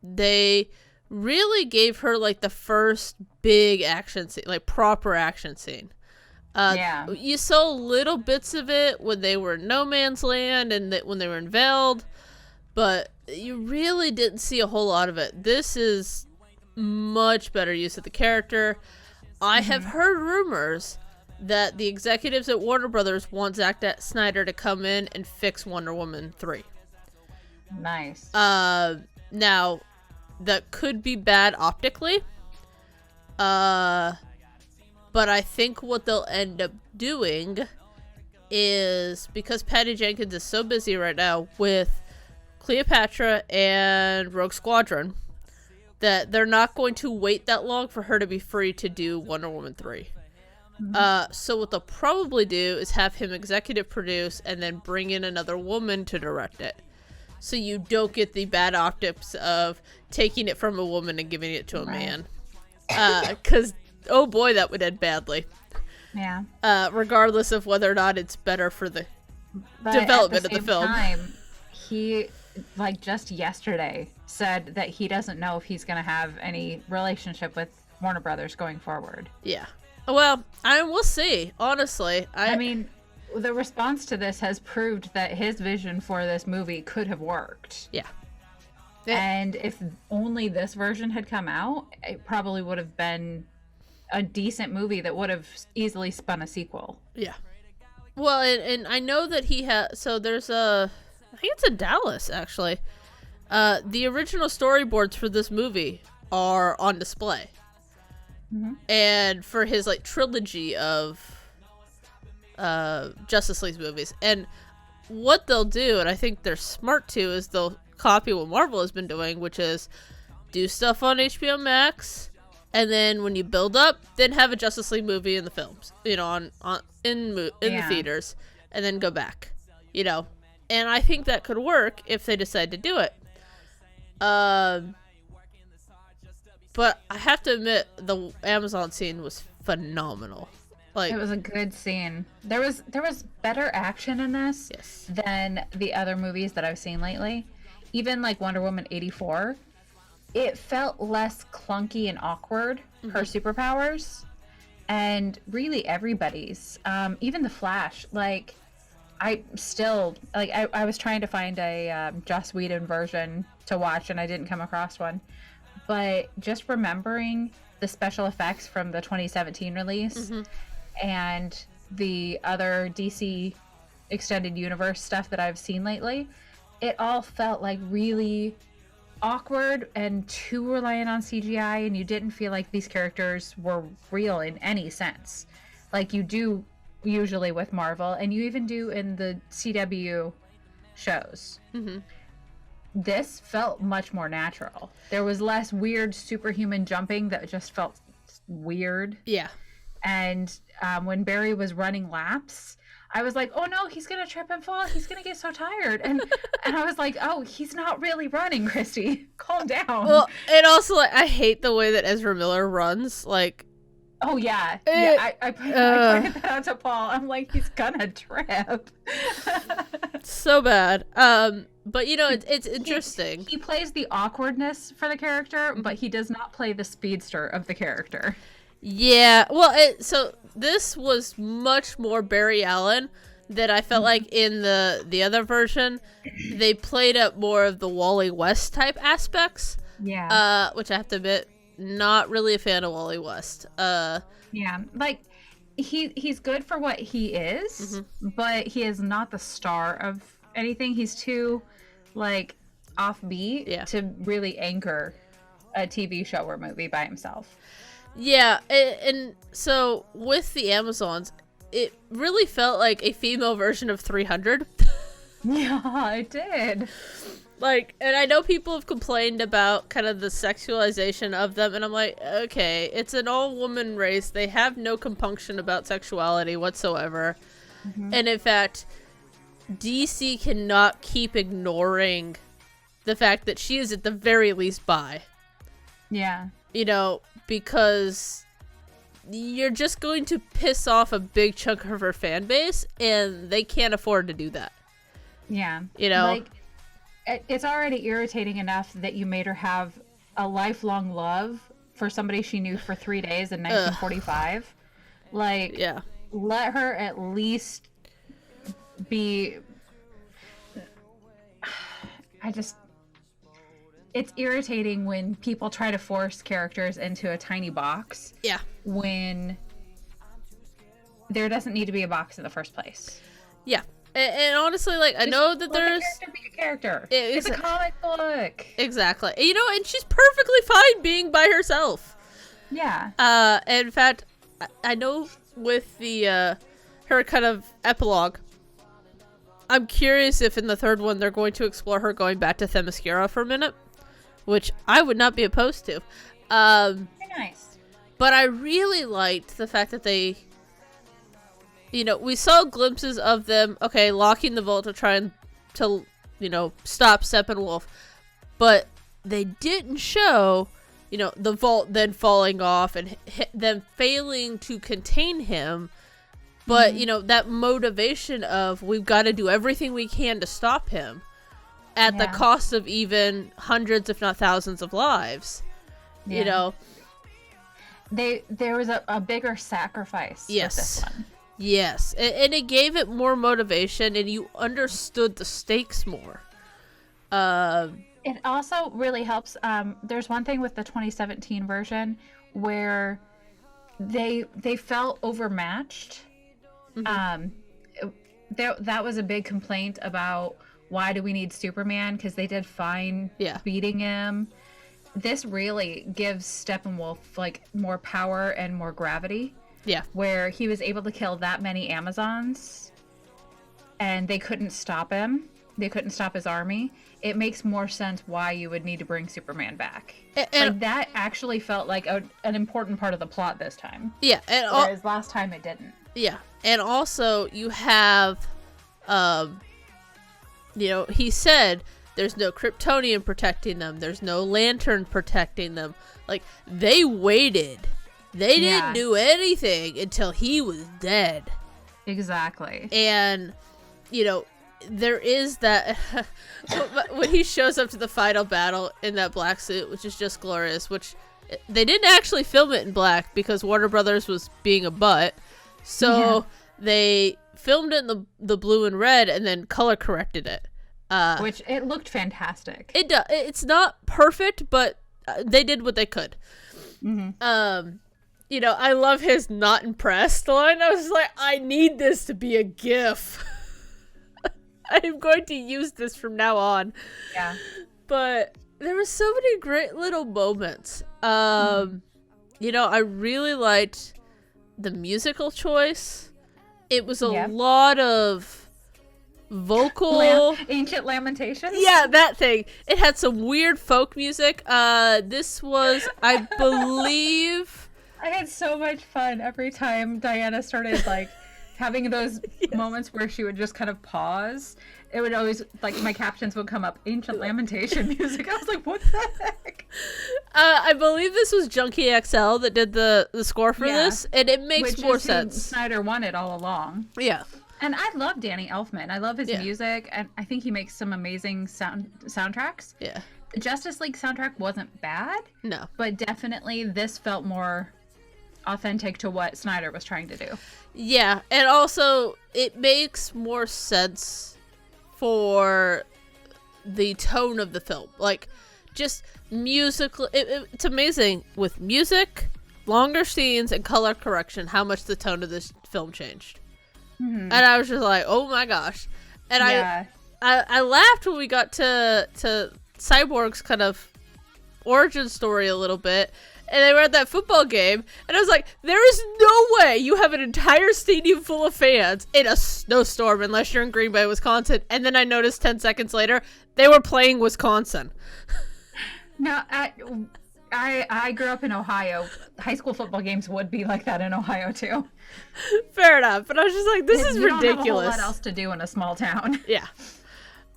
S1: they really gave her like the first big action scene, like proper action scene.
S2: Yeah.
S1: You saw little bits of it when they were in No Man's Land and when they were in Veld, but you really didn't see a whole lot of it. This is much better use of the character. I have heard rumors that the executives at Warner Brothers want Zack Snyder to come in and fix Wonder Woman 3.
S2: Nice.
S1: Now, that could be bad optically. But I think what they'll end up doing is, because Patty Jenkins is so busy right now with Cleopatra and Rogue Squadron, that they're not going to wait that long for her to be free to do Wonder Woman 3. So what they'll probably do is have him executive produce and then bring in another woman to direct it. So you don't get the bad optics of taking it from a woman and giving it to a man. Because, oh boy, that would end badly.
S2: Yeah.
S1: Regardless of whether or not it's better for the
S2: But
S1: development
S2: at
S1: of the film.
S2: Time, he, like, just yesterday said that he doesn't know if he's going to have any relationship with Warner Brothers going forward.
S1: Yeah. Well, we'll see. Honestly,
S2: I mean, the response to this has proved that his vision for this movie could have worked.
S1: Yeah.
S2: And if only this version had come out, it probably would have been a decent movie that would have easily spun a sequel.
S1: Yeah. Well, and I know that he has. So there's I think it's in Dallas actually. The original storyboards for this movie are on display. And for his like trilogy of Justice League movies, and what they'll do, and I think they're smart to, is they'll copy what Marvel has been doing, which is do stuff on HBO Max, and then when you build up, then have a Justice League movie in the films, in the theaters, and then go back, and I think that could work if they decide to do it. But I have to admit, the Amazon scene was phenomenal. Like,
S2: it was a good scene. There was better action in this than the other movies that I've seen lately. Even like Wonder Woman 84, it felt less clunky and awkward, her superpowers, and really everybody's. Even the Flash, like, I was trying to find a Joss Whedon version to watch, and I didn't come across one. But just remembering the special effects from the 2017 release and the other DC Extended Universe stuff that I've seen lately, it all felt like really awkward and too reliant on CGI, and you didn't feel like these characters were real in any sense. Like you do usually with Marvel, and you even do in the CW shows. This felt much more natural. There was less weird superhuman jumping that just felt weird.
S1: yeah.
S2: And when Barry was running laps, I was like, oh no, he's gonna trip and fall. He's gonna get so tired. And I was like, oh, he's not really running, Christy. Calm down.
S1: Well, and also, like, I hate the way that Ezra Miller runs. Like,
S2: oh yeah, I pointed that out to Paul. I'm like, he's gonna trip.
S1: So bad. But you know, it's interesting.
S2: He plays the awkwardness for the character, but he does not play the speedster of the character.
S1: Yeah, well, so this was much more Barry Allen that I felt like in the other version. They played up more of the Wally West type aspects.
S2: Yeah.
S1: Which I have to admit, not really a fan of Wally West.
S2: Yeah, like he's good for what he is, but he is not the star of anything. He's too like offbeat to really anchor a TV show or movie by himself.
S1: Yeah, and so with the Amazons, it really felt like a female version of 300.
S2: Yeah, it did.
S1: Like, and I know people have complained about kind of the sexualization of them, and I'm like, okay, it's an all-woman race. They have no compunction about sexuality whatsoever. And in fact, DC cannot keep ignoring the fact that she is at the very least bi.
S2: Yeah.
S1: You know, because you're just going to piss off a big chunk of her fan base, and they can't afford to do that.
S2: Yeah.
S1: You know?
S2: Like, it's already irritating enough that you made her have a lifelong love for somebody she knew for 3 days in 1945. Like,
S1: yeah.
S2: Let her at least be... It's irritating when people try to force characters into a tiny box.
S1: Yeah.
S2: When there doesn't need to be a box in the first place.
S1: Yeah. And honestly, like, I know that there's...
S2: Let the character be a character.
S1: It's
S2: a comic book.
S1: Exactly. You know, and she's perfectly fine being by herself.
S2: Yeah.
S1: And in fact, I know with the, her kind of epilogue, I'm curious if in the third one they're going to explore her going back to Themyscira for a minute. Which I would not be opposed to.
S2: Very nice.
S1: But I really liked the fact that they... You know, we saw glimpses of them, okay, locking the vault to try to, you know, stop Steppenwolf. But they didn't show, you know, the vault then falling off and them failing to contain him. But, you know, that motivation of we've got to do everything we can to stop him. At the cost of even hundreds, if not thousands, of lives. You know?
S2: There was a bigger sacrifice with this one.
S1: Yes. And it gave it more motivation, and you understood the stakes more.
S2: It also really helps. There's one thing with the 2017 version where they felt overmatched. That was a big complaint about why do we need Superman? Because they did fine beating him. This really gives Steppenwolf like more power and more gravity. Yeah. Where he was able to kill that many Amazons and they couldn't stop him. They couldn't stop his army. It makes more sense why you would need to bring Superman back. And like that actually felt like an important part of the plot this time. Yeah. Whereas last time it didn't.
S1: Yeah. And also you have... you know, he said there's no Kryptonian protecting them. There's no Lantern protecting them. Like, they waited. They didn't do anything until he was dead.
S2: Exactly.
S1: And, you know, there is that... when he shows up to the final battle in that black suit, which is just glorious, which they didn't actually film it in black because Warner Brothers was being a butt. So they... filmed it in the blue and red and then color corrected it.
S2: Which it looked fantastic.
S1: It does. It's not perfect, but they did what they could. You know, I love his not impressed line. I was like, I need this to be a GIF. I'm going to use this from now on. Yeah. But there were so many great little moments. You know, I really liked the musical choice. It was a lot of vocal...
S2: Ancient Lamentations?
S1: Yeah, that thing. It had some weird folk music. This was, I believe,
S2: I had so much fun every time Diana started like having those moments where she would just kind of pause. It would always, like, my captions would come up, ancient lamentation music. I was like, what the heck?
S1: I believe this was Junkie XL that did the score for this, and it makes more sense.
S2: Snyder wanted all along.
S1: Yeah.
S2: And I love Danny Elfman. I love his music, and I think he makes some amazing soundtracks.
S1: Yeah.
S2: The Justice League soundtrack wasn't bad.
S1: No.
S2: But definitely this felt more authentic to what Snyder was trying to do.
S1: Yeah, and also it makes more sense for the tone of the film. Like, just musically, it's amazing with music, longer scenes, and color correction how much the tone of this film changed. Mm-hmm. And I was just like, oh my gosh. And I laughed when we got to Cyborg's kind of origin story a little bit, and they were at that football game, and I was like, there is no way you have an entire stadium full of fans in a snowstorm unless you're in Green Bay, Wisconsin. And then I noticed 10 seconds later they were playing Wisconsin.
S2: No, I grew up in Ohio. High school football games would be like that in Ohio too.
S1: Fair enough, but I was just like, this is ridiculous.
S2: Don't have a whole lot else to do in a small town.
S1: Yeah.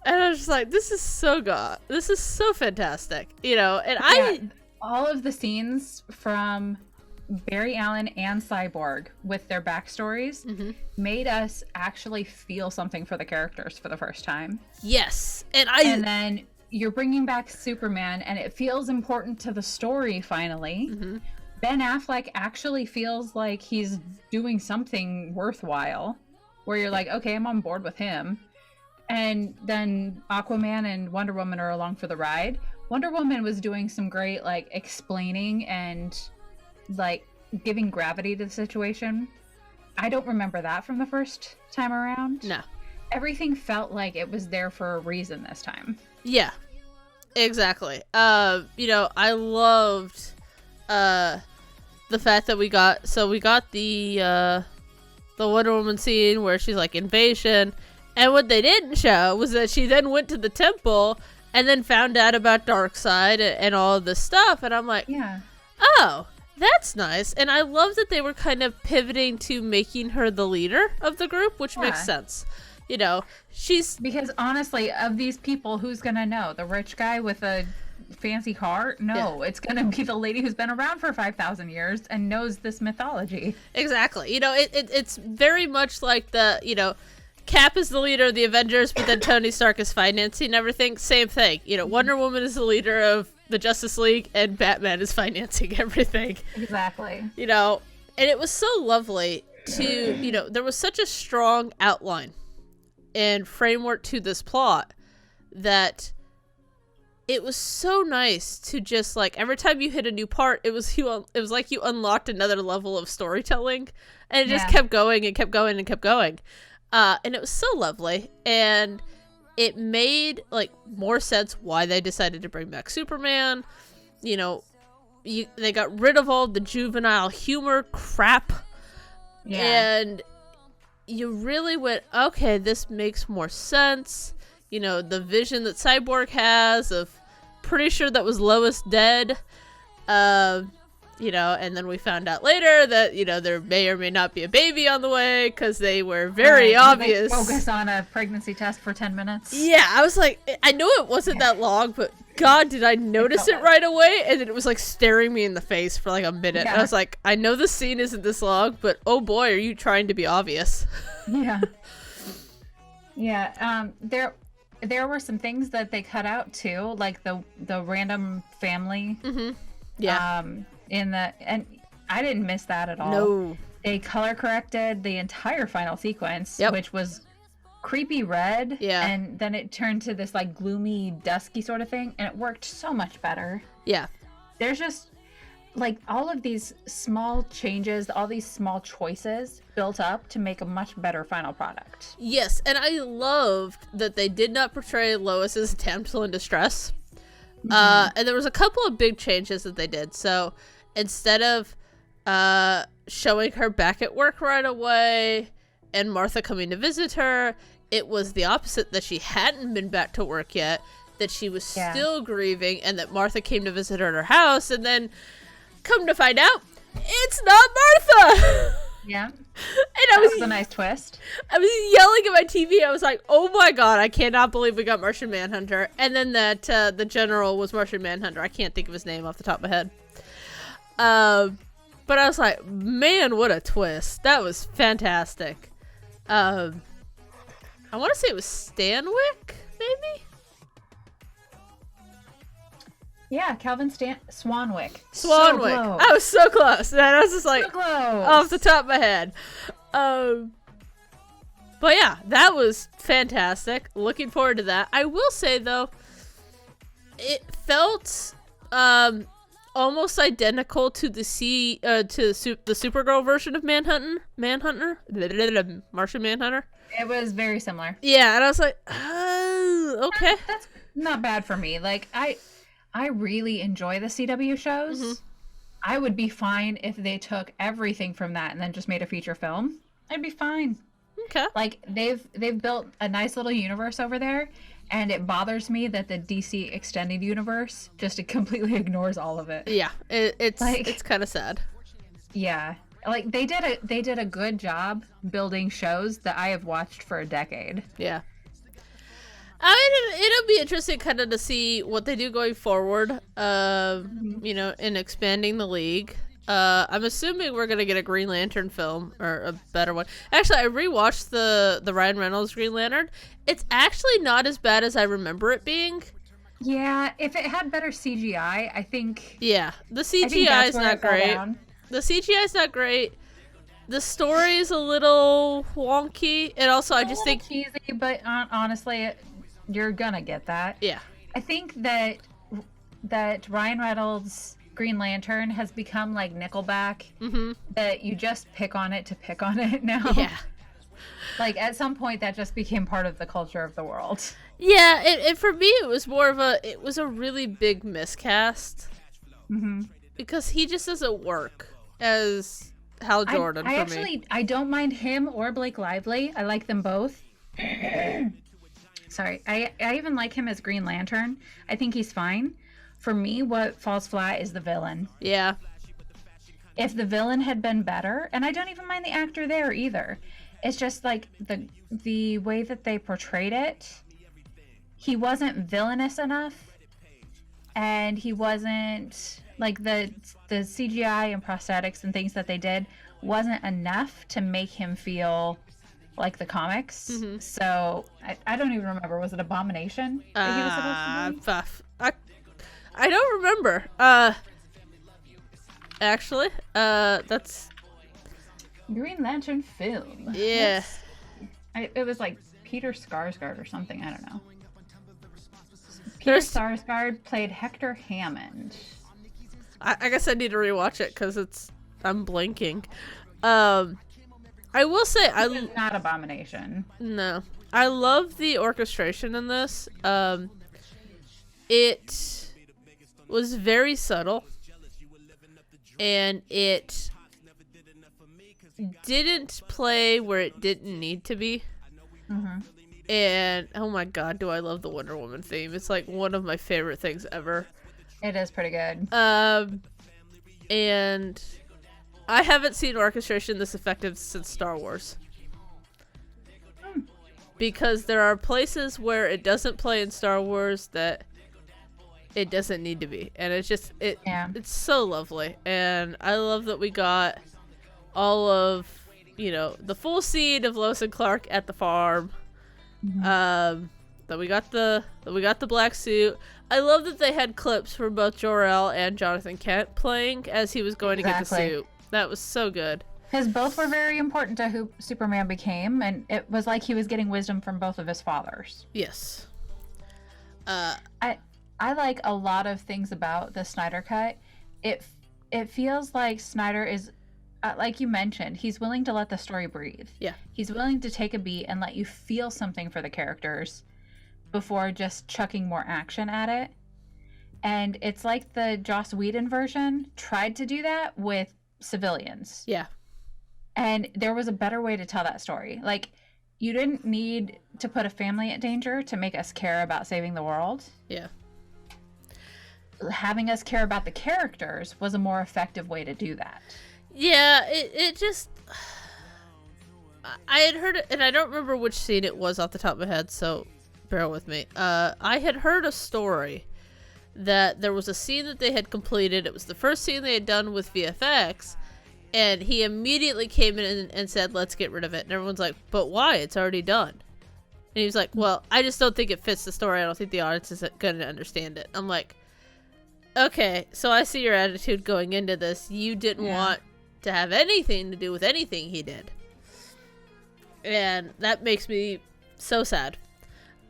S1: And I was just like, this is so good. This is so fantastic. You know, and
S2: all of the scenes from Barry Allen and Cyborg with their backstories made us actually feel something for the characters for the first time.
S1: Yes. And
S2: then you're bringing back Superman, and it feels important to the story finally. Mm-hmm. Ben Affleck actually feels like he's doing something worthwhile, where you're like, okay, I'm on board with him. And then Aquaman and Wonder Woman are along for the ride. Wonder Woman was doing some great, like, explaining and, like, giving gravity to the situation. I don't remember that from the first time around.
S1: No.
S2: Everything felt like it was there for a reason this time.
S1: Yeah, exactly. You know, I loved the fact that we got the Wonder Woman scene where she's like, invasion, and what they didn't show was that she then went to the temple and then found out about Darkseid and all of this stuff, and I'm like, oh, that's nice. And I love that they were kind of pivoting to making her the leader of the group, which makes sense. You know, because honestly, of these people, who's gonna know? The rich guy with a fancy car? No, it's gonna be the lady who's been around for 5,000 years and knows this mythology. Exactly. You know, it's very much like Cap is the leader of the Avengers, but then Tony Stark is financing everything. Same thing. You know, Wonder Woman is the leader of the Justice League, and Batman is financing everything.
S2: Exactly.
S1: You know, and it was so lovely to, there was such a strong outline and framework to this plot that it was so nice to just, like, every time you hit a new part, it was like you unlocked another level of storytelling, and it just kept going and kept going and kept going. And it was so lovely, and it made, like, more sense why they decided to bring back Superman. You know, they got rid of all the juvenile humor crap, and you really went, okay, this makes more sense. You know, the vision that Cyborg has of, pretty sure that was Lois dead. You know, and then we found out later that, there may or may not be a baby on the way, because they were very obvious.
S2: They focus on a pregnancy test for 10 minutes.
S1: Yeah, I was like, I know it wasn't that long, but God, did I notice it right away? And then it was like staring me in the face for like a minute. And I was like, I know the scene isn't this long, but oh boy, are you trying to be obvious?
S2: Yeah. Yeah. There were some things that they cut out too, like the random family.
S1: Mm-hmm. Yeah.
S2: And I didn't miss that at all.
S1: No.
S2: They color corrected the entire final sequence, which was creepy red. Yeah. And then it turned to this like gloomy, dusky sort of thing, and it worked so much better.
S1: Yeah.
S2: There's just like all of these small changes, all these small choices built up to make a much better final product.
S1: Yes, and I loved that they did not portray Lois as a damsel in distress. Mm-hmm. And there was a couple of big changes that they did. So instead of showing her back at work right away and Martha coming to visit her, it was the opposite, that she hadn't been back to work yet, that she was still grieving, and that Martha came to visit her at her house, and then come to find out, it's not Martha.
S2: Yeah.
S1: And
S2: That was a nice twist.
S1: I was yelling at my TV. I was like, "Oh my god, I cannot believe we got Martian Manhunter!" And then that the general was Martian Manhunter. I can't think of his name off the top of my head. But I was like, "Man, what a twist! That was fantastic." I want to say it was Stanwyck, maybe.
S2: Yeah, Calvin Swanwick.
S1: Swanwick.
S2: So close.
S1: I was so close. And I was just like,
S2: So close.
S1: off the top of my head. But yeah, that was fantastic. Looking forward to that. I will say though, it felt almost identical to the Supergirl version of Martian Manhunter.
S2: It was very similar.
S1: Yeah, and I was like, okay.
S2: That's not bad for me. Like, I really enjoy the CW shows.
S1: Mm-hmm.
S2: I would be fine if they took everything from that and then just made a feature film. I'd be fine.
S1: Okay.
S2: Like, they've built a nice little universe over there, and it bothers me that the DC extended universe just completely ignores all of it.
S1: Yeah, it's kind of sad.
S2: Yeah. Like, they did a good job building shows that I have watched for a decade.
S1: Yeah. I mean, it'll be interesting kind of to see what they do going forward, you know, in expanding the league. I'm assuming we're going to get a Green Lantern film, or a better one. Actually, I rewatched the Ryan Reynolds Green Lantern. It's actually not as bad as I remember it being.
S2: Yeah, if it had better CGI, I think...
S1: Yeah, the CGI is not great.
S2: Down.
S1: The CGI is not great. The story is a little wonky. And also, I just think...
S2: cheesy, but honestly... You're gonna get that.
S1: Yeah.
S2: I think that Ryan Reynolds' Green Lantern has become like Nickelback. Mm-hmm. That you just pick on it to pick on it now.
S1: Yeah.
S2: Like, at some point, that just became part of the culture of the world.
S1: Yeah, and for me, it was more of a really big miscast. Mm-hmm. Because he just doesn't work as Hal Jordan for me.
S2: I don't mind him or Blake Lively. I like them both. Sorry, I even like him as Green Lantern. I think he's fine. For me, what falls flat is the villain.
S1: Yeah.
S2: If the villain had been better, and I don't even mind the actor there either. It's just like the way that they portrayed it. He wasn't villainous enough, and he wasn't like the CGI and prosthetics and things that they did wasn't enough to make him feel like the comics. Mm-hmm. So I don't even remember. Was it Abomination that he was supposed to be?
S1: I don't remember. Actually, that's
S2: Green Lantern film.
S1: Yeah.
S2: It was like Peter Skarsgård or something. I don't know. Peter Skarsgård played Hector Hammond.
S1: I guess I need to rewatch it because I'm blanking. I will say
S2: It's not Abomination.
S1: No. I love the orchestration in this. It was very subtle, and it didn't play where it didn't need to be. Mm-hmm. And oh my god, do I love the Wonder Woman theme. It's like one of my favorite things ever.
S2: It is pretty good.
S1: And I haven't seen orchestration this effective since Star Wars. Because there are places where it doesn't play in Star Wars that it doesn't need to be. And it's just, it's so lovely. And I love that we got all of, you know, the full scene of Lois and Clark at the farm. Mm-hmm. That we got the black suit. I love that they had clips for both Jor-El and Jonathan Kent playing as he was going to get the suit. That was so good.
S2: Because both were very important to who Superman became, and it was like he was getting wisdom from both of his fathers.
S1: Yes.
S2: I like a lot of things about the Snyder Cut. It feels like Snyder is, like you mentioned, he's willing to let the story breathe. Yeah. He's willing to take a beat and let you feel something for the characters before just chucking more action at it. And it's like the Joss Whedon version tried to do that with civilians. Yeah. And there was a better way to tell that story. Like, you didn't need to put a family at danger to make us care about saving the world. Yeah. Having us care about the characters was a more effective way to do that.
S1: Yeah, it just... I had heard it, and I don't remember which scene it was off the top of my head, so bear with me. I had heard a story that there was a scene that they had completed. It was the first scene they had done with VFX, and he immediately came in and said, let's get rid of it. And everyone's like, but why? It's already done. And he was like, well, I just don't think it fits the story. I don't think the audience is going to understand it. I'm like, okay, so I see your attitude going into this. You didn't want to have anything to do with anything he did. And that makes me so sad.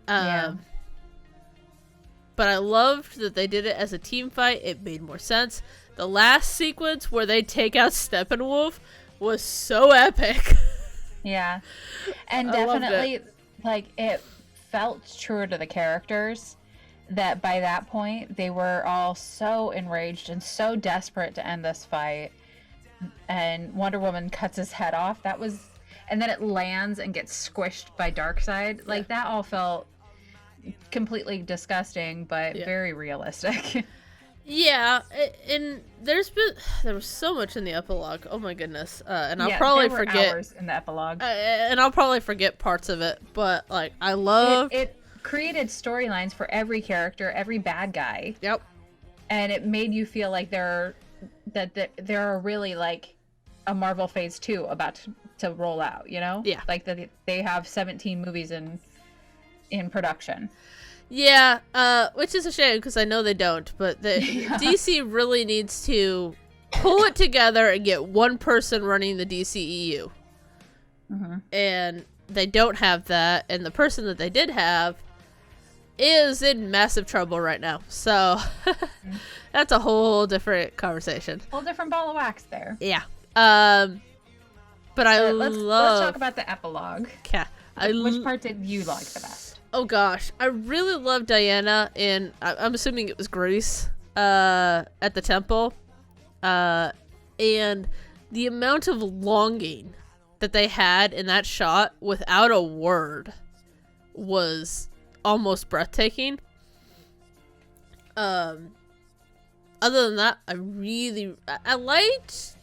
S1: But I loved that they did it as a team fight. It made more sense. The last sequence where they take out Steppenwolf was so epic.
S2: Yeah. And definitely, like, it felt truer to the characters that by that point, they were all so enraged and so desperate to end this fight. And Wonder Woman cuts his head off. That was... And then it lands and gets squished by Darkseid. Like, that all felt completely disgusting, but very realistic.
S1: Yeah, and there was so much in the epilogue. Oh my goodness. And I'll probably forget
S2: hours in the epilogue.
S1: And I'll probably forget parts of it, but like I love
S2: it created storylines for every character, every bad guy.
S1: Yep.
S2: And it made you feel like there are really like a Marvel Phase 2 about to roll out, you know?
S1: Yeah.
S2: Like that they have 17 movies in production.
S1: Yeah, which is a shame because I know they don't, but DC really needs to pull it together and get one person running the DCEU.
S2: Mm-hmm.
S1: And they don't have that, and the person that they did have is in massive trouble right now. So that's a whole different conversation.
S2: Whole different ball of wax there.
S1: Yeah. But let's
S2: talk about the epilogue.
S1: Yeah.
S2: Which part did you like the best?
S1: Oh gosh, I really love Diana in, I'm assuming it was Greece, at the temple. And the amount of longing that they had in that shot without a word was almost breathtaking. Other than that, I liked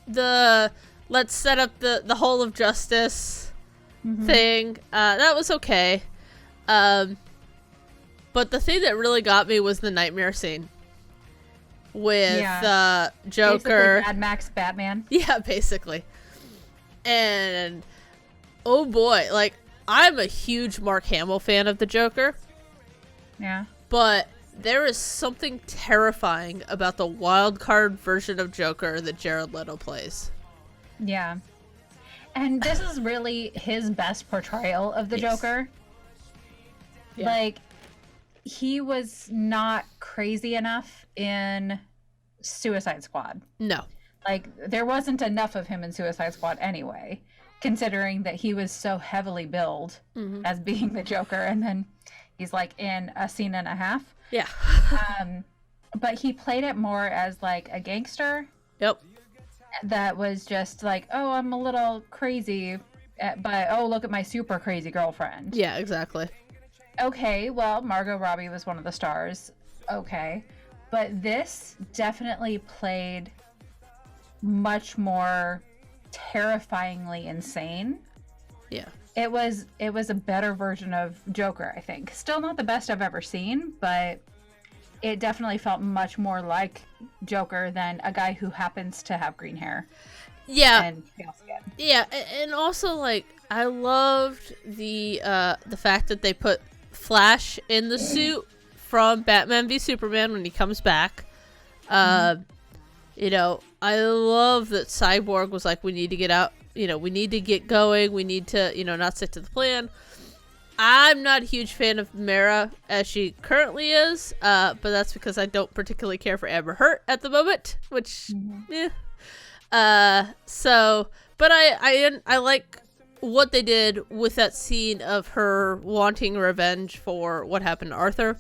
S1: the let's set up the whole of justice thing. That was okay. But the thing that really got me was the nightmare scene with Joker.
S2: Basically Mad Max Batman.
S1: Yeah, basically. And oh boy, like I'm a huge Mark Hamill fan of the Joker.
S2: Yeah.
S1: But there is something terrifying about the wild card version of Joker that Jared Leto plays.
S2: Yeah. And this is really his best portrayal of the Joker. Yeah. Like, he was not crazy enough in Suicide Squad.
S1: No.
S2: Like, there wasn't enough of him in Suicide Squad anyway, considering that he was so heavily billed as being the Joker, and then he's, like, in a scene and a half.
S1: Yeah.
S2: But he played it more as, like, a gangster.
S1: Yep.
S2: That was just like, oh, I'm a little crazy, but oh, look at my super crazy girlfriend.
S1: Yeah, exactly.
S2: Okay, well, Margot Robbie was one of the stars. Okay. But this definitely played much more terrifyingly insane.
S1: Yeah.
S2: It was a better version of Joker, I think. Still not the best I've ever seen, but it definitely felt much more like Joker than a guy who happens to have green hair.
S1: Yeah.
S2: And pale skin.
S1: Yeah, and also, like, I loved the fact that they put Flash in the suit from Batman v Superman when he comes back. You know, I love that Cyborg was like, we need to get out, you know, we need to get going, we need to, you know, not stick to the plan. I'm not a huge fan of Mara as she currently is, but that's because I don't particularly care for Amber Heard at the moment, which, so, but I like what they did with that scene of her wanting revenge for what happened to Arthur,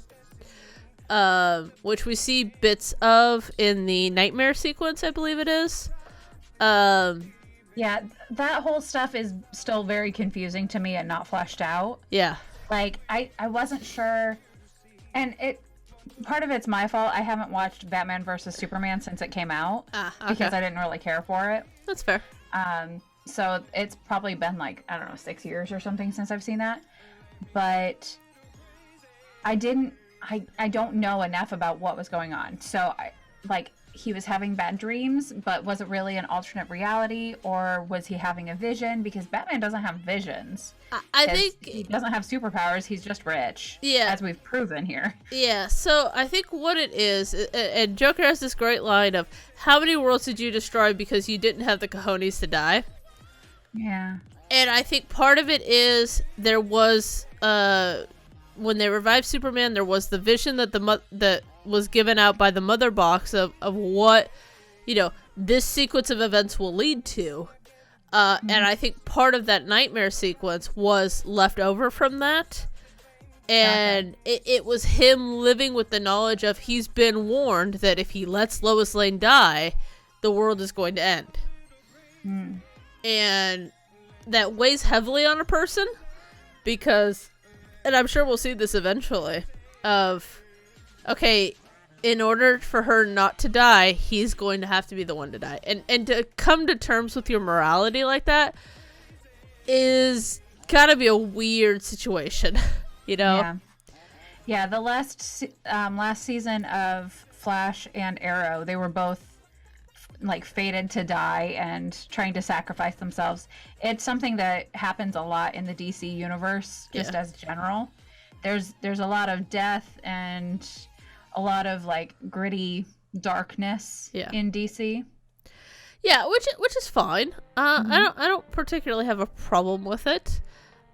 S1: which we see bits of in the nightmare sequence, I believe it is.
S2: Yeah, that whole stuff is still very confusing to me and not fleshed out.
S1: Yeah.
S2: Like, I wasn't sure, and part of it's my fault. I haven't watched Batman versus Superman since it came out because I didn't really care for it.
S1: That's fair.
S2: So it's probably been like, I don't know, 6 years or something since I've seen that. But I don't know enough about what was going on. So he was having bad dreams, but was it really an alternate reality, or was he having a vision? Because Batman doesn't have visions.
S1: I think
S2: he doesn't have superpowers. He's just rich.
S1: Yeah.
S2: As we've proven here.
S1: Yeah, so I think what it is, and Joker has this great line of, how many worlds did you destroy because you didn't have the cojones to die?
S2: Yeah.
S1: And I think part of it is there was, when they revived Superman, there was the vision that that was given out by the Mother Box of what, this sequence of events will lead to. And I think part of that nightmare sequence was left over from that. And it was him living with the knowledge of he's been warned that if he lets Lois Lane die, the world is going to end. And that weighs heavily on a person because, and I'm sure we'll see this eventually, of, okay, in order for her not to die, he's going to have to be the one to die. And to come to terms with your morality like that is gotta be a weird situation,
S2: Yeah, the last season of Flash and Arrow, they were both fated to die and trying to sacrifice themselves. It's something that happens a lot in the DC universe, just as general. There's a lot of death and a lot of gritty darkness in DC.
S1: Yeah, which is fine. I don't particularly have a problem with it.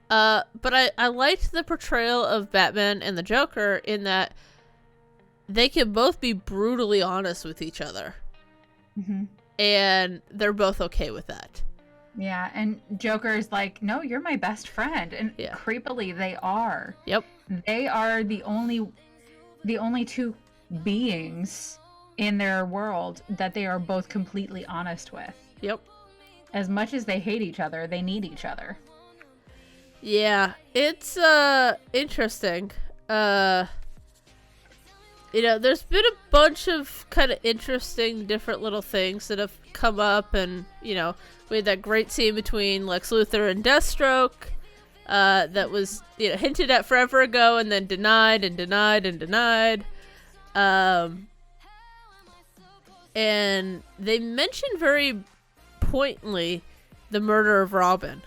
S1: But I liked the portrayal of Batman and the Joker in that they can both be brutally honest with each other. And they're both okay with that.
S2: Yeah, and Joker's like, no, you're my best friend. And creepily, they are.
S1: Yep.
S2: They are the only two beings in their world that they are both completely honest with.
S1: Yep.
S2: As much as they hate each other, they need each other.
S1: Yeah, it's interesting. There's been a bunch of kind of interesting different little things that have come up, and we had that great scene between Lex Luthor and Deathstroke that was hinted at forever ago and then denied and denied and denied. And they mentioned very pointedly the murder of Robin,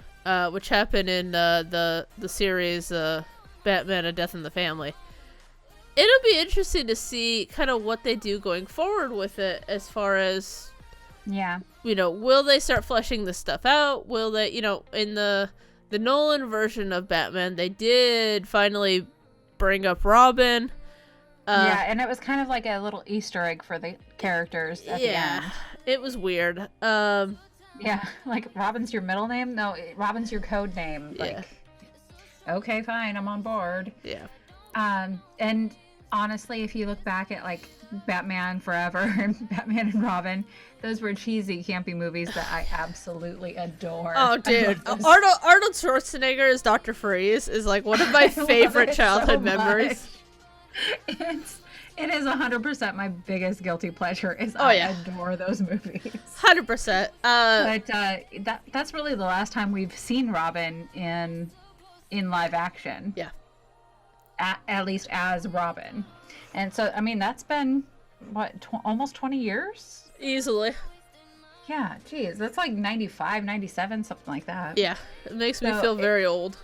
S1: which happened in the series Batman: A Death in the Family. It'll be interesting to see kind of what they do going forward with it, as far as, will they start fleshing this stuff out? Will they, in the Nolan version of Batman, they did finally bring up Robin.
S2: And it was kind of like a little Easter egg for the characters at the end.
S1: It was weird.
S2: Robin's your middle name? No, Robin's your code name. Okay, fine, I'm on board.
S1: Yeah.
S2: And honestly, if you look back at Batman Forever and Batman and Robin, those were cheesy, campy movies that I absolutely adore.
S1: Oh, dude. Arnold Schwarzenegger as Dr. Freeze is one of my favorite childhood memories.
S2: It is 100% my biggest guilty pleasure. I adore those movies.
S1: 100%.
S2: But that's really the last time we've seen Robin in live action.
S1: Yeah.
S2: At least as Robin. And so, that's been, almost 20 years?
S1: Easily.
S2: Yeah, geez. That's 95, 97, something like that.
S1: Yeah, it makes me feel very old.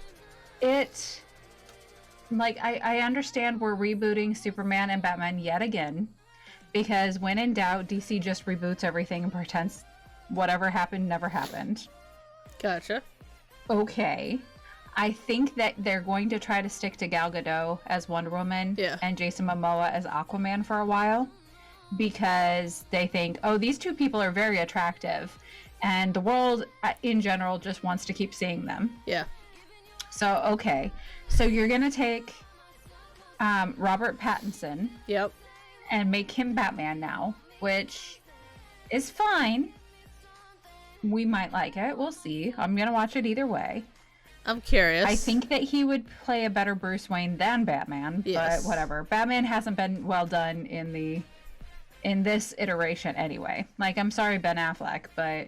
S2: I understand we're rebooting Superman and Batman yet again, because when in doubt, DC just reboots everything and pretends whatever happened never happened.
S1: Gotcha.
S2: Okay. I think that they're going to try to stick to Gal Gadot as Wonder Woman and Jason Momoa as Aquaman for a while, because they think, these two people are very attractive, and the world in general just wants to keep seeing them.
S1: Yeah.
S2: So, okay. So you're going to take Robert Pattinson.
S1: Yep.
S2: And make him Batman now, which is fine. We might like it. We'll see. I'm going to watch it either way.
S1: I'm curious.
S2: I think that he would play a better Bruce Wayne than Batman,
S1: Yes.
S2: but whatever. Batman hasn't been well done in this iteration anyway. Like, I'm sorry, Ben Affleck, but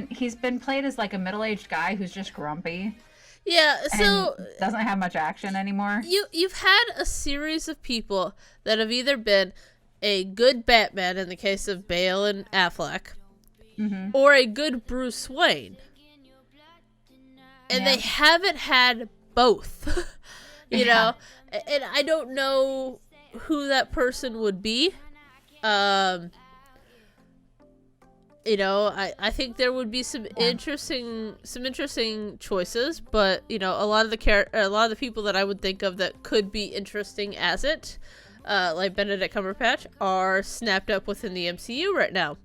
S2: he's been played as like a middle-aged guy who's just grumpy.
S1: Yeah, so
S2: and doesn't have much action anymore.
S1: you've had a series of people that have either been a good Batman in the case of Bale and Affleck, or a good Bruce Wayne. And they haven't had both. you know? And I don't know who that person would be. You know, I think there would be some interesting choices, but you know, a lot of the people that I would think of that could be interesting as it, like Benedict Cumberbatch, are snapped up within the MCU right now.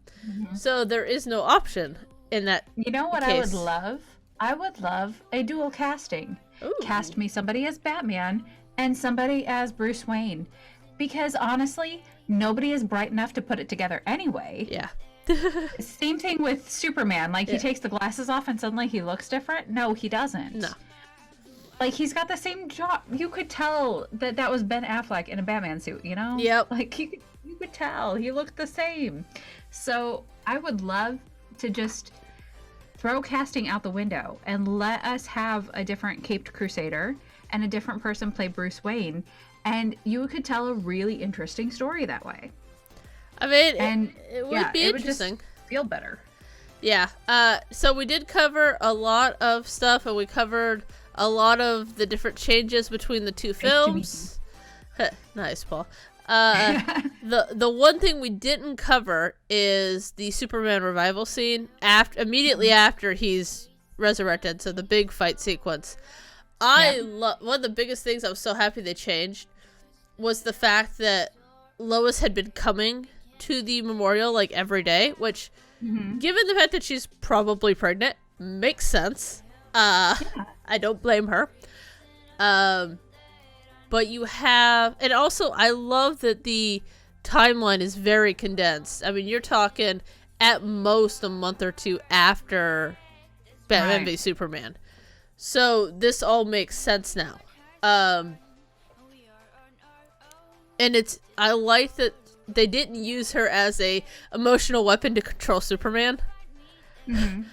S1: So there is no option in that.
S2: You know what
S1: case.
S2: I would love? I would love a dual casting.
S1: Ooh.
S2: Cast me somebody as Batman and somebody as Bruce Wayne, because honestly, nobody is bright enough to put it together anyway.
S1: Yeah.
S2: Same thing with Superman. Like, he takes the glasses off and suddenly he looks different. No, he doesn't.
S1: No.
S2: Like, he's got the same jaw. You could tell that was Ben Affleck in a Batman suit, you know?
S1: Yep.
S2: Like, you could tell. He looked the same. So, I would love to just throw casting out the window and let us have a different Caped Crusader and a different person play Bruce Wayne. And you could tell a really interesting story that way.
S1: I mean,
S2: And
S1: it would be interesting.
S2: Would just feel better.
S1: Yeah. So we did cover a lot of stuff, and we covered a lot of the different changes between the two films. Nice, Paul. The one thing we didn't cover is the Superman revival scene immediately after he's resurrected. So the big fight sequence. One of the biggest things I was so happy they changed was the fact that Lois had been coming to the memorial like every day, which given the fact that she's probably pregnant, makes sense. I don't blame her. But you have, and also I love that the timeline is very condensed. I mean, you're talking at most a month or two after Batman v Superman. So this all makes sense now. And I like that they didn't use her as a emotional weapon to control Superman. And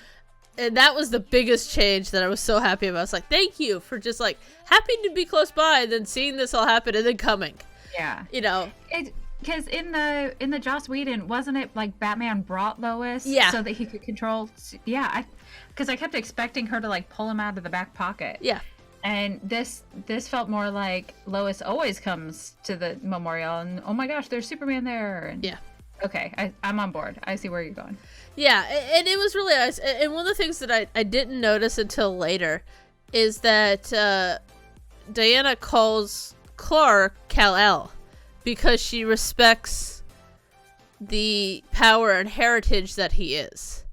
S1: that was the biggest change that I was so happy about. I was like, thank you for just like happy to be close by and then seeing this all happen and then coming.
S2: Yeah.
S1: You know.
S2: Because in the Joss Whedon, wasn't it like Batman brought Lois so that he could control? Yeah, because I kept expecting her to like pull him out of the back pocket.
S1: Yeah.
S2: And this felt more like Lois always comes to the memorial and oh my gosh, there's Superman there. And,
S1: yeah.
S2: Okay, I'm on board. I see where you're going.
S1: Yeah, and it was really nice. And one of the things that I didn't notice until later is that Diana calls Clark Kal-El because she respects the power and heritage that he is.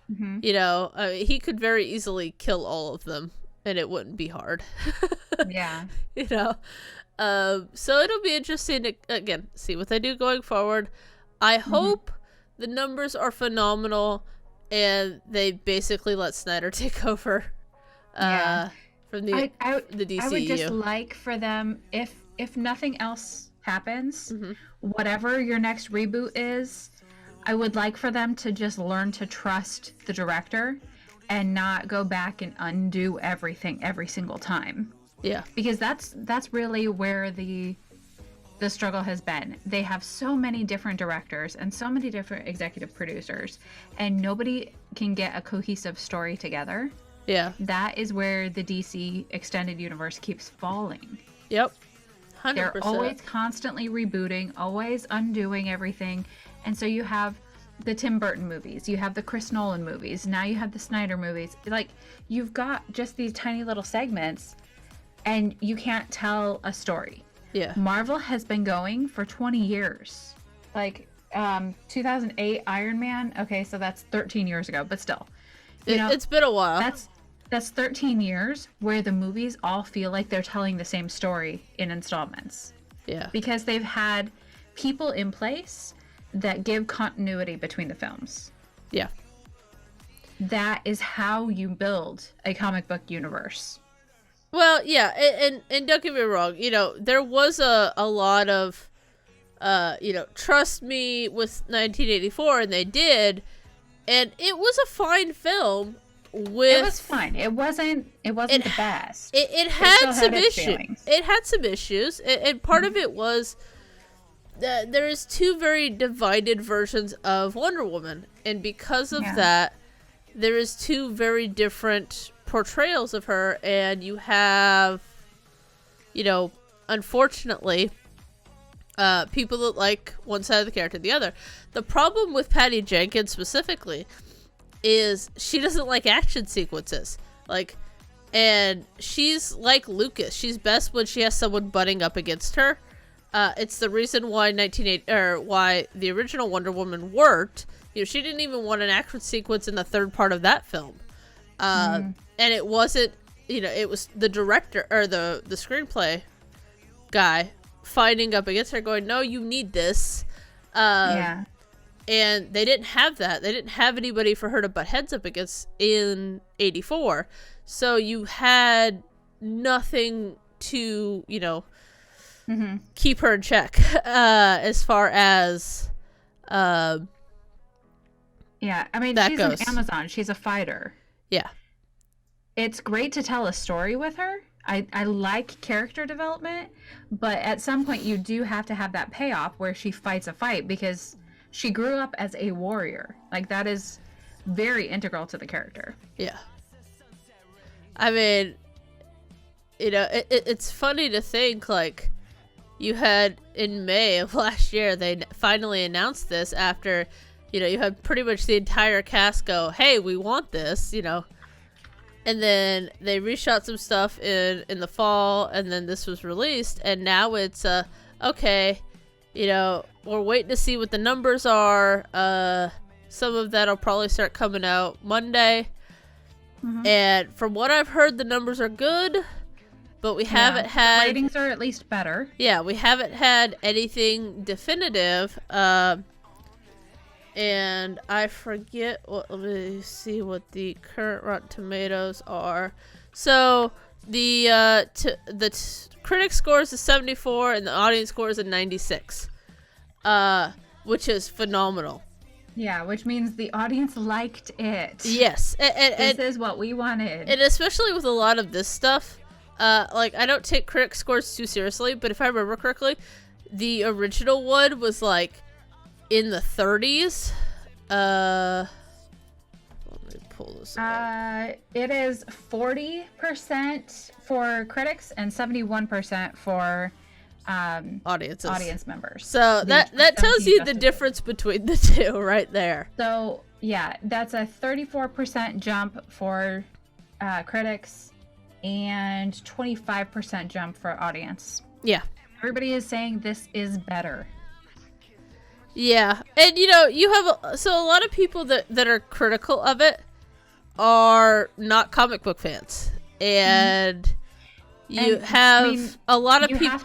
S1: You know, he could very easily kill all of them and it wouldn't be hard.
S2: Yeah.
S1: You know? So it'll be interesting to, again, see what they do going forward. I hope the numbers are phenomenal and they basically let Snyder take over from the DCEU.
S2: I would just like for them, if nothing else happens, whatever your next reboot is, I would like for them to just learn to trust the director and not go back and undo everything every single time.
S1: Yeah.
S2: Because that's really where the struggle has been. They have so many different directors and so many different executive producers, and nobody can get a cohesive story together.
S1: Yeah.
S2: That is where the DC extended universe keeps falling.
S1: Yep. 100%.
S2: They're always constantly rebooting, always undoing everything. And so you have the Tim Burton movies, you have the Chris Nolan movies, now you have the Snyder movies. Like, you've got just these tiny little segments and you can't tell a story.
S1: Yeah.
S2: Marvel has been going for 20 years. Like, 2008 Iron Man. Okay, so that's 13 years ago, but still.
S1: It's been a while.
S2: That's 13 years where the movies all feel like they're telling the same story in installments.
S1: Yeah.
S2: Because they've had people in place that give continuity between the films.
S1: Yeah.
S2: that is how you build a comic book universe.
S1: Well, yeah, and don't get me wrong, you know, there was a lot of, you know, trust me with 1984, and they did, and it was a fine film. It
S2: was fine. It wasn't the best.
S1: It had some issues. It had some issues, and part of it was that there is two very divided versions of Wonder Woman, and because of that, there is two very different portrayals of her, and you have, you know, unfortunately, people that like one side of the character the other. The problem with Patty Jenkins specifically is she doesn't like action sequences, like, and she's like Lucas. She's best when she has someone butting up against her. It's the reason why why the original Wonder Woman worked. You know, she didn't even want an action sequence in the third part of that film. And it wasn't, you know, it was the director or the screenplay guy fighting up against her going, no, you need this. And they didn't have that. They didn't have anybody for her to butt heads up against in 84. So you had nothing to, you know, keep her in check as far as
S2: yeah, I mean, she's an Amazon. She's a fighter.
S1: Yeah.
S2: It's great to tell a story with her. I like character development, but at some point you do have to have that payoff where she fights a fight, because she grew up as a warrior. Like, that is very integral to the character.
S1: Yeah. I mean, you know, it's funny to think, like, you had in May of last year, they finally announced this after, you know, you had pretty much the entire cast go, hey, we want this, you know. And then they reshot some stuff in the fall, and then this was released, and now it's, okay, you know, we're waiting to see what the numbers are. Some of that'll probably start coming out Monday. And from what I've heard, the numbers are good, but we haven't had...
S2: The ratings are at least better.
S1: Yeah, we haven't had anything definitive. And I forget what, let me see what the current Rotten Tomatoes are. So the critic score is a 74 and the audience score is a 96, which is phenomenal.
S2: Yeah, which means the audience liked it.
S1: Yes,
S2: this is what we wanted.
S1: And especially with a lot of this stuff, like, I don't take critic scores too seriously, but if I remember correctly, the original one was like in the 30s. Let me pull this up.
S2: It is 40% for critics and 71% for audience members.
S1: So that tells you the difference between the two right there.
S2: So yeah, that's a 34% jump for critics and 25% jump for audience.
S1: Yeah.
S2: Everybody is saying this is better.
S1: Yeah, and you know, you have a lot of people that are critical of it are not comic book fans, and you have a lot of people.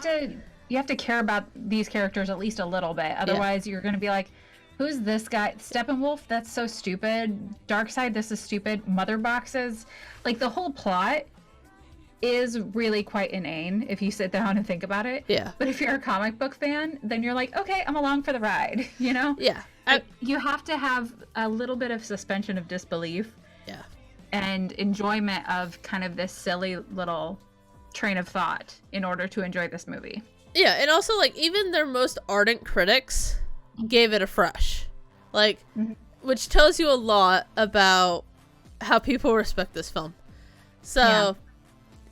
S2: You have to care about these characters at least a little bit, otherwise you're going to be like, who's this guy? Steppenwolf? That's so stupid. Darkseid? This is stupid. Mother boxes? Like, the whole plot is really quite inane if you sit down and think about it.
S1: Yeah.
S2: But if you're a comic book fan, then you're like, okay, I'm along for the ride, you know?
S1: Yeah.
S2: You have to have a little bit of suspension of disbelief.
S1: Yeah.
S2: And enjoyment of kind of this silly little train of thought in order to enjoy this movie.
S1: Yeah, and also, like, even their most ardent critics gave it a fresh. Like, which tells you a lot about how people respect this film. So...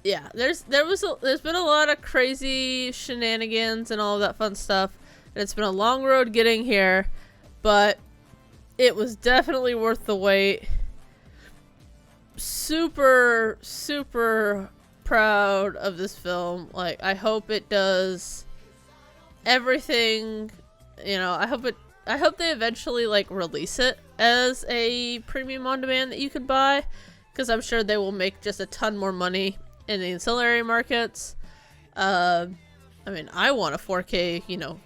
S1: Yeah, there's been a lot of crazy shenanigans and all of that fun stuff, and it's been a long road getting here, but it was definitely worth the wait. Super, super proud of this film. Like, I hope it does everything, you know, I hope they eventually, like, release it as a premium on demand that you could buy, because I'm sure they will make just a ton more money in the ancillary markets. I mean, I want a 4K, you know,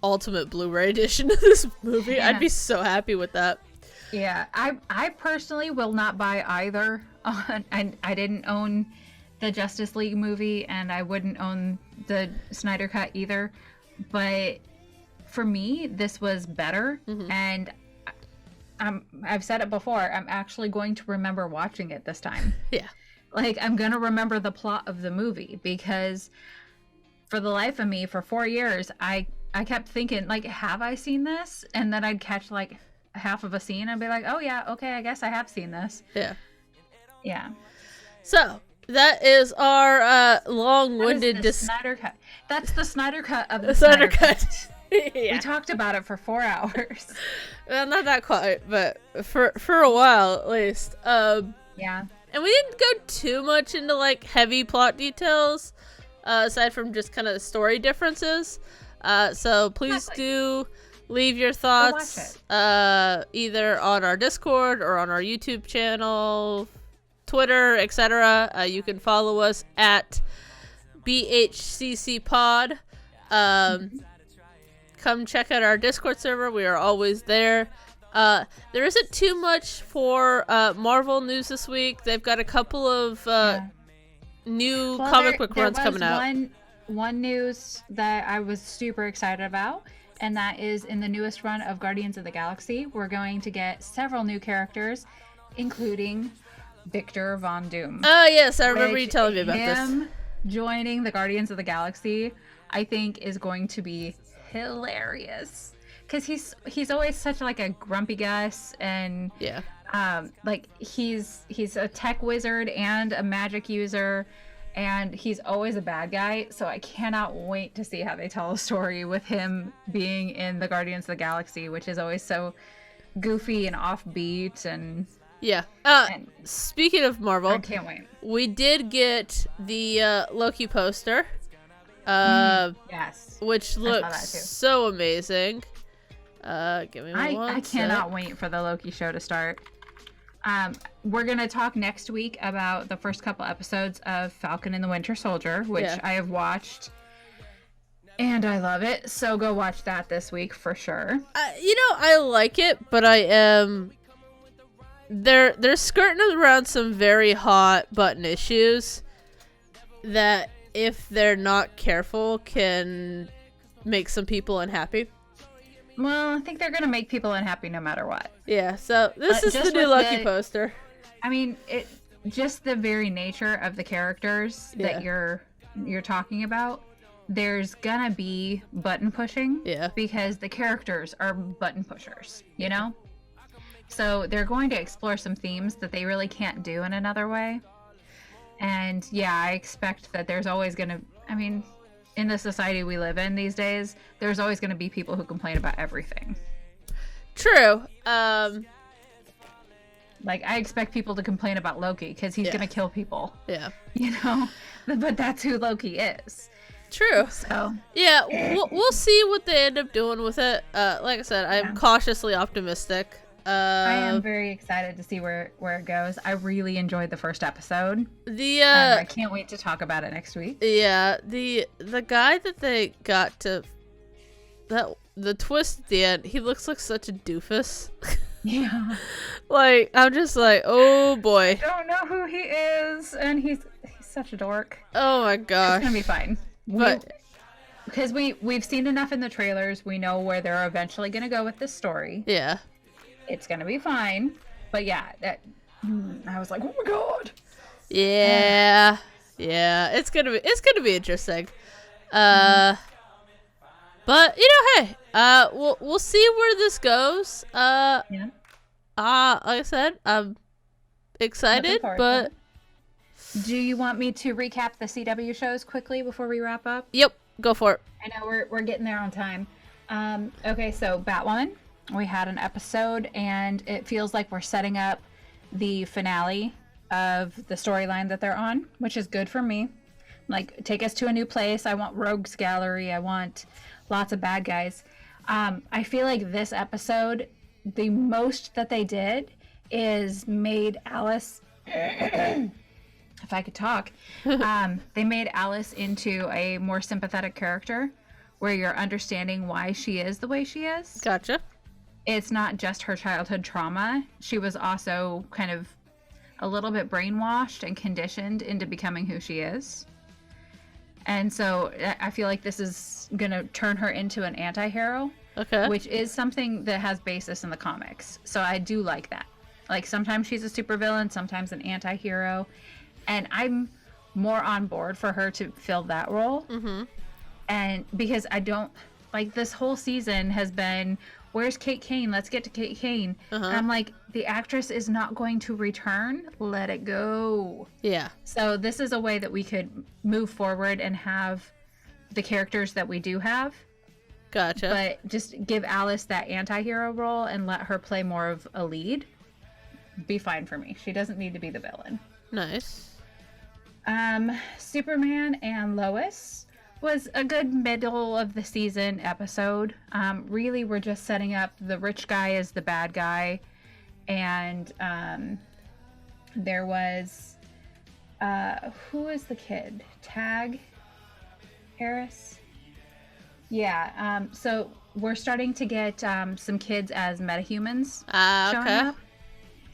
S1: ultimate Blu-ray edition of this movie. Yeah. I'd be so happy with that.
S2: Yeah, I personally will not buy either. I didn't own the Justice League movie, and I wouldn't own the Snyder Cut either. But for me, this was better, and I've said it before. I'm actually going to remember watching it this time.
S1: Yeah.
S2: Like, I'm gonna remember the plot of the movie, because for the life of me, for 4 years, I kept thinking, like, have I seen this? And then I'd catch like half of a scene and be like, oh yeah, okay, I guess I have seen this.
S1: Yeah.
S2: Yeah.
S1: So that is our long-winded
S2: Snyder Cut. That's the Snyder Cut of the
S1: Snyder Cut.
S2: We talked about it for 4 hours.
S1: Well, not that quite, but for a while at least.
S2: Yeah.
S1: And we didn't go too much into like heavy plot details, aside from just kind of the story differences. So please do leave your thoughts either on our Discord or on our YouTube channel, Twitter, etc. You can follow us at BHCC Pod. Come check out our Discord server. We are always there. There isn't too much for Marvel news this week. They've got a couple of new comic book runs coming out.
S2: One news that I was super excited about, and that is in the newest run of Guardians of the Galaxy, we're going to get several new characters, including Victor Von Doom.
S1: Oh, yes, I remember you telling me about this.
S2: Him joining the Guardians of the Galaxy, I think, is going to be hilarious. Because he's always such like a grumpy Gus, and
S1: yeah,
S2: like he's a tech wizard and a magic user, and he's always a bad guy. So I cannot wait to see how they tell a story with him being in the Guardians of the Galaxy, which is always so goofy and offbeat. And
S1: yeah. Speaking of Marvel,
S2: I can't wait.
S1: We did get the Loki poster,
S2: yes,
S1: which looks so amazing. Give me
S2: I cannot wait for the Loki show to start. We're gonna talk next week about the first couple episodes of Falcon and the Winter Soldier, which I have watched, and I love it. So go watch that this week for sure.
S1: I like it, but I am they're skirting around some very hot button issues that, if they're not careful, can make some people unhappy.
S2: Well, I think they're gonna make people unhappy no matter what.
S1: Yeah, so this is the new Loki poster.
S2: I mean, it just the very nature of the characters that you're talking about. There's gonna be button pushing, because the characters are button pushers, you know. So they're going to explore some themes that they really can't do in another way. And yeah, I expect that there's always gonna. I mean, in the society we live in these days, there's always going to be people who complain about everything.
S1: True.
S2: Like, I expect people to complain about Loki because he's going to kill people.
S1: Yeah.
S2: You know? But that's who Loki is.
S1: True.
S2: So.
S1: Yeah, we'll see what they end up doing with it. Like I said, I'm cautiously optimistic.
S2: I am very excited to see where it goes. I really enjoyed the first episode.
S1: I
S2: can't wait to talk about it next week.
S1: Yeah, the guy that they got to the twist at the end, he looks like such a doofus.
S2: Yeah.
S1: Like, I'm just like, oh boy.
S2: I don't know who he is, and he's such a dork.
S1: Oh my gosh.
S2: It's gonna be fine. Because we've seen enough in the trailers, we know where they're eventually gonna go with this story.
S1: Yeah.
S2: It's gonna be fine. But yeah, I was like, oh my god.
S1: Yeah. Yeah. It's gonna be interesting. But hey, we'll see where this goes. Like I said, I'm excited, but
S2: do you want me to recap the CW shows quickly before we wrap up?
S1: Yep, go for it.
S2: I know we're getting there on time. Okay, so Batwoman. We had an episode, and it feels like we're setting up the finale of the storyline that they're on, which is good for me. Like, take us to a new place. I want rogues gallery. I want lots of bad guys. I feel like this episode, the most that they did is made Alice, if I could talk, they made Alice into a more sympathetic character, where you're understanding why she is the way she is.
S1: Gotcha.
S2: it's not just her childhood trauma. She was also kind of a little bit brainwashed and conditioned into becoming who she is. And so I feel like this is going to turn her into an anti-hero.
S1: Okay.
S2: Which is something that has basis in the comics. So I do like that. Like, sometimes she's a supervillain, sometimes an anti-hero. And I'm more on board for her to fill that role.
S1: Mm-hmm.
S2: And because I don't... Like, this whole season has been, where's Kate Kane? Let's get to Kate Kane. And I'm like, the actress is not going to return. Let it go.
S1: Yeah.
S2: So this is a way that we could move forward and have the characters that we do have.
S1: Gotcha.
S2: But just give Alice that anti-hero role and let her play more of a lead. Be fine for me. She doesn't need to be the villain.
S1: Nice.
S2: Superman and Lois was a good middle of the season episode. Really, we're just setting up the rich guy as the bad guy. And there was... who is the kid? Tag Harris? Yeah, so we're starting to get some kids as metahumans showing
S1: Okay.
S2: up.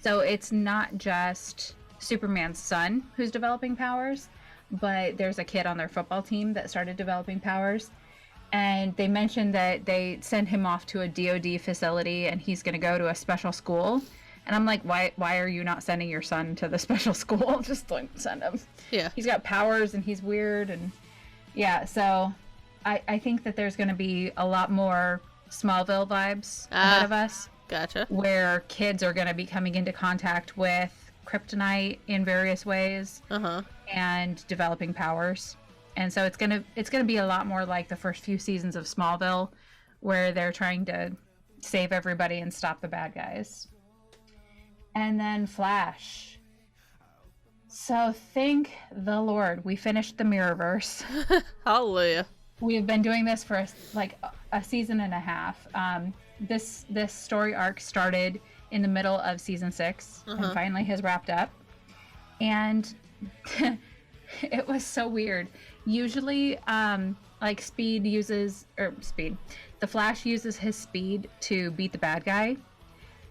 S2: So it's not just Superman's son who's developing powers, but there's a kid on their football team that started developing powers. And they mentioned that they send him off to a DoD facility and he's going to go to a special school. And I'm like, why are you not sending your son to the special school? Just like, send him.
S1: Yeah.
S2: He's got powers and he's weird. And yeah, so... I think that there's going to be a lot more Smallville vibes ahead of us.
S1: Gotcha.
S2: Where kids are going to be coming into contact with kryptonite in various ways and developing powers. And so it's going to be a lot more like the first few seasons of Smallville, where they're trying to save everybody and stop the bad guys. And then Flash. So thank the Lord we finished the Mirrorverse.
S1: Hallelujah.
S2: We have been doing this for a season and a half. This story arc started in the middle of season 6 and finally has wrapped up. And it was so weird. Usually, the Flash uses his speed to beat the bad guy,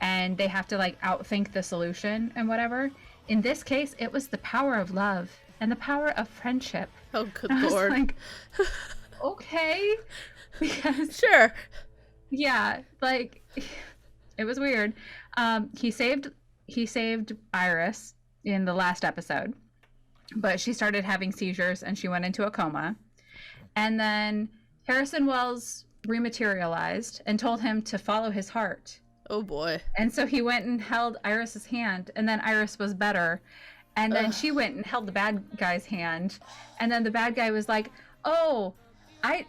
S2: and they have to outthink the solution and whatever. In this case, it was the power of love and the power of friendship.
S1: Oh, good
S2: I was
S1: Lord.
S2: like, okay, because
S1: Sure.
S2: yeah, it was weird. He saved Iris in the last episode, but she started having seizures and she went into a coma. And then Harrison Wells rematerialized and told him to follow his heart.
S1: Oh boy.
S2: And so he went and held Iris's hand, and then Iris was better. And then she went and held the bad guy's hand, and then the bad guy was like, "Oh, I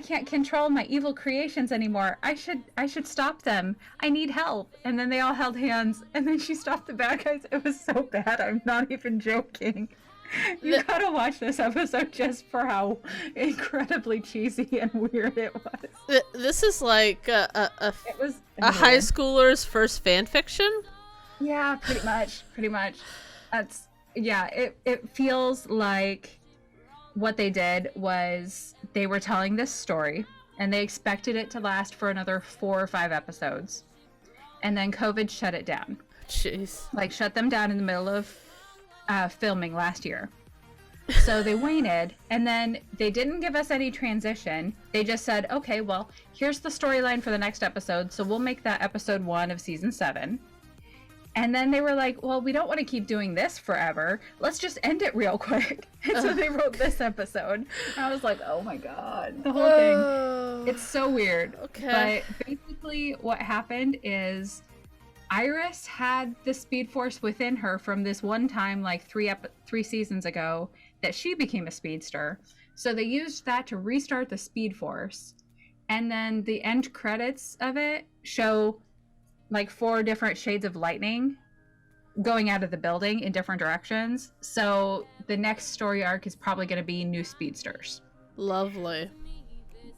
S2: can't control my evil creations anymore. I should stop them. I need help." And then they all held hands, and then she stopped the bad guys. It was so bad. I'm not even joking. You gotta watch this episode just for how incredibly cheesy and weird it was.
S1: This is like a
S2: It was
S1: high schooler's first fan fiction.
S2: Yeah, pretty much. It feels like what they did was they were telling this story and they expected it to last for another 4 or 5 episodes. And then COVID shut it down.
S1: Jeez.
S2: Shut them down in the middle of filming last year. So they waited, and then they didn't give us any transition. They just said, okay, well, here's the storyline for the next episode, so we'll make that episode 1 of season 7. And then they were like, well, we don't want to keep doing this forever. Let's just end it real quick. And so they wrote this episode. And I was like, oh my god, the whole thing. It's so weird.
S1: Okay.
S2: But basically what happened is Iris had the Speed Force within her from this one time, 3 seasons ago, that she became a speedster. So they used that to restart the Speed Force. And then the end credits of it show 4 different shades of lightning going out of the building in different directions. So the next story arc is probably going to be new speedsters.
S1: Lovely.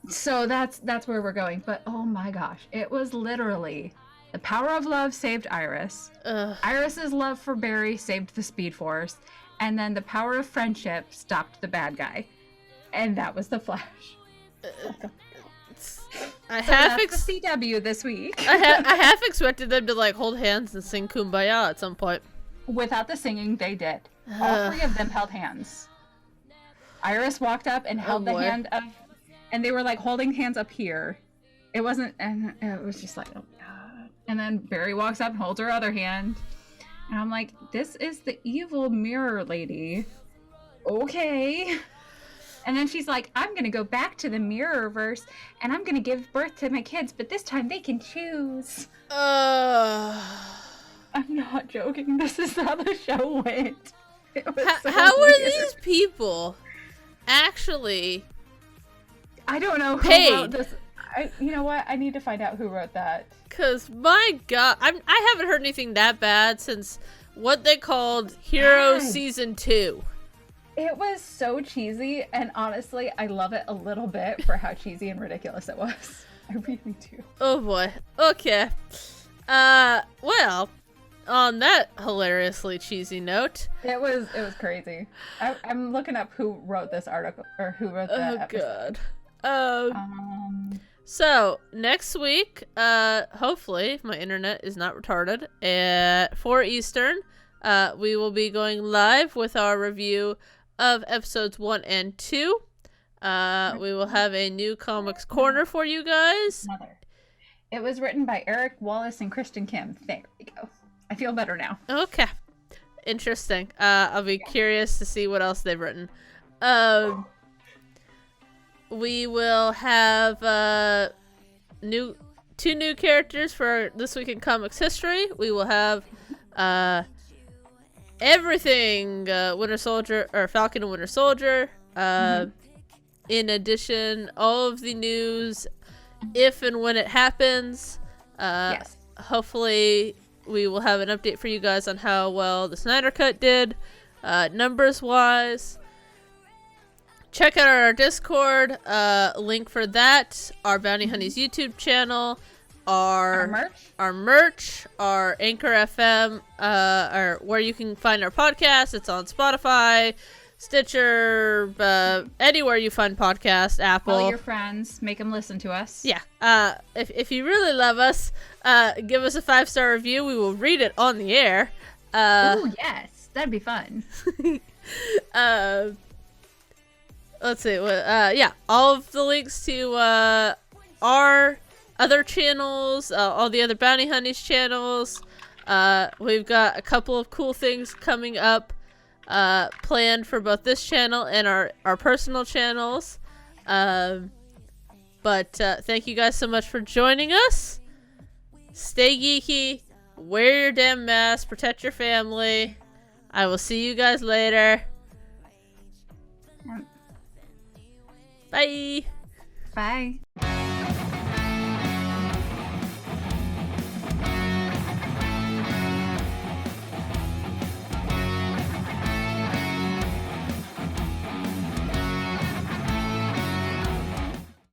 S2: So that's where we're going. But oh my gosh, it was literally the power of love saved Iris. Iris's love for Barry saved the Speed Force. And then the power of friendship stopped the bad guy. And that was the Flash.
S1: I
S2: So
S1: half
S2: that's the CW this week.
S1: I half expected them to like hold hands and sing "Kumbaya" at some point.
S2: Without the singing, they did. All three of them held hands. Iris walked up and held the
S1: boy.
S2: hand of, and they were like holding hands up here. It wasn't, and it was just like, oh god. And then Barry walks up and holds her other hand, and I'm like, this is the evil mirror lady. Okay. And then she's like, I'm gonna go back to the Mirrorverse, and I'm gonna give birth to my kids, but this time they can choose. I'm not joking. This is how the show went. It was so
S1: how
S2: weird.
S1: are these people actually?
S2: I don't know who
S1: paid?
S2: wrote this. You know what? I need to find out who wrote that.
S1: Cause my god, I haven't heard anything that bad since what they called Hero
S2: Yes.
S1: Season 2.
S2: It was so cheesy, and honestly, I love it a little bit for how cheesy and ridiculous it was. I really do.
S1: Oh boy. Okay. Well, on that hilariously cheesy note.
S2: It was crazy. I'm looking up who wrote this article or who wrote that episode.
S1: God. So next week, hopefully, if my internet is not retarded, at 4 Eastern, we will be going live with our review of episodes 1 and 2. We will have a new comics corner for you guys.
S2: It was written by Eric Wallace and Kristen Kim. There we go. I feel better now.
S1: Okay. Interesting. I'll be curious to see what else they've written. We will have two new characters for This Week in Comics History. We will have everything Winter Soldier or Falcon and Winter Soldier. In addition, all of the news if and when it happens.
S2: Yes.
S1: Hopefully we will have an update for you guys on how well the Synder Cut did, numbers wise. Check out our Discord, link for that, our Bounty Honeys YouTube channel, our merch, our Anchor FM, or where you can find our podcast. It's on Spotify, Stitcher, anywhere you find podcasts, Apple.
S2: Tell your friends, make them listen to us.
S1: Yeah. If you really love us, give us a 5-star review. We will read it on the air.
S2: Oh yes, that'd be fun.
S1: Let's see. Yeah, all of the links to our other channels, all the other Bounty Honeys channels. We've got a couple of cool things coming up planned for both this channel and our personal channels. But thank you guys so much for joining us. Stay geeky. Wear your damn mask. Protect your family. I will see you guys later. Bye.
S2: Bye.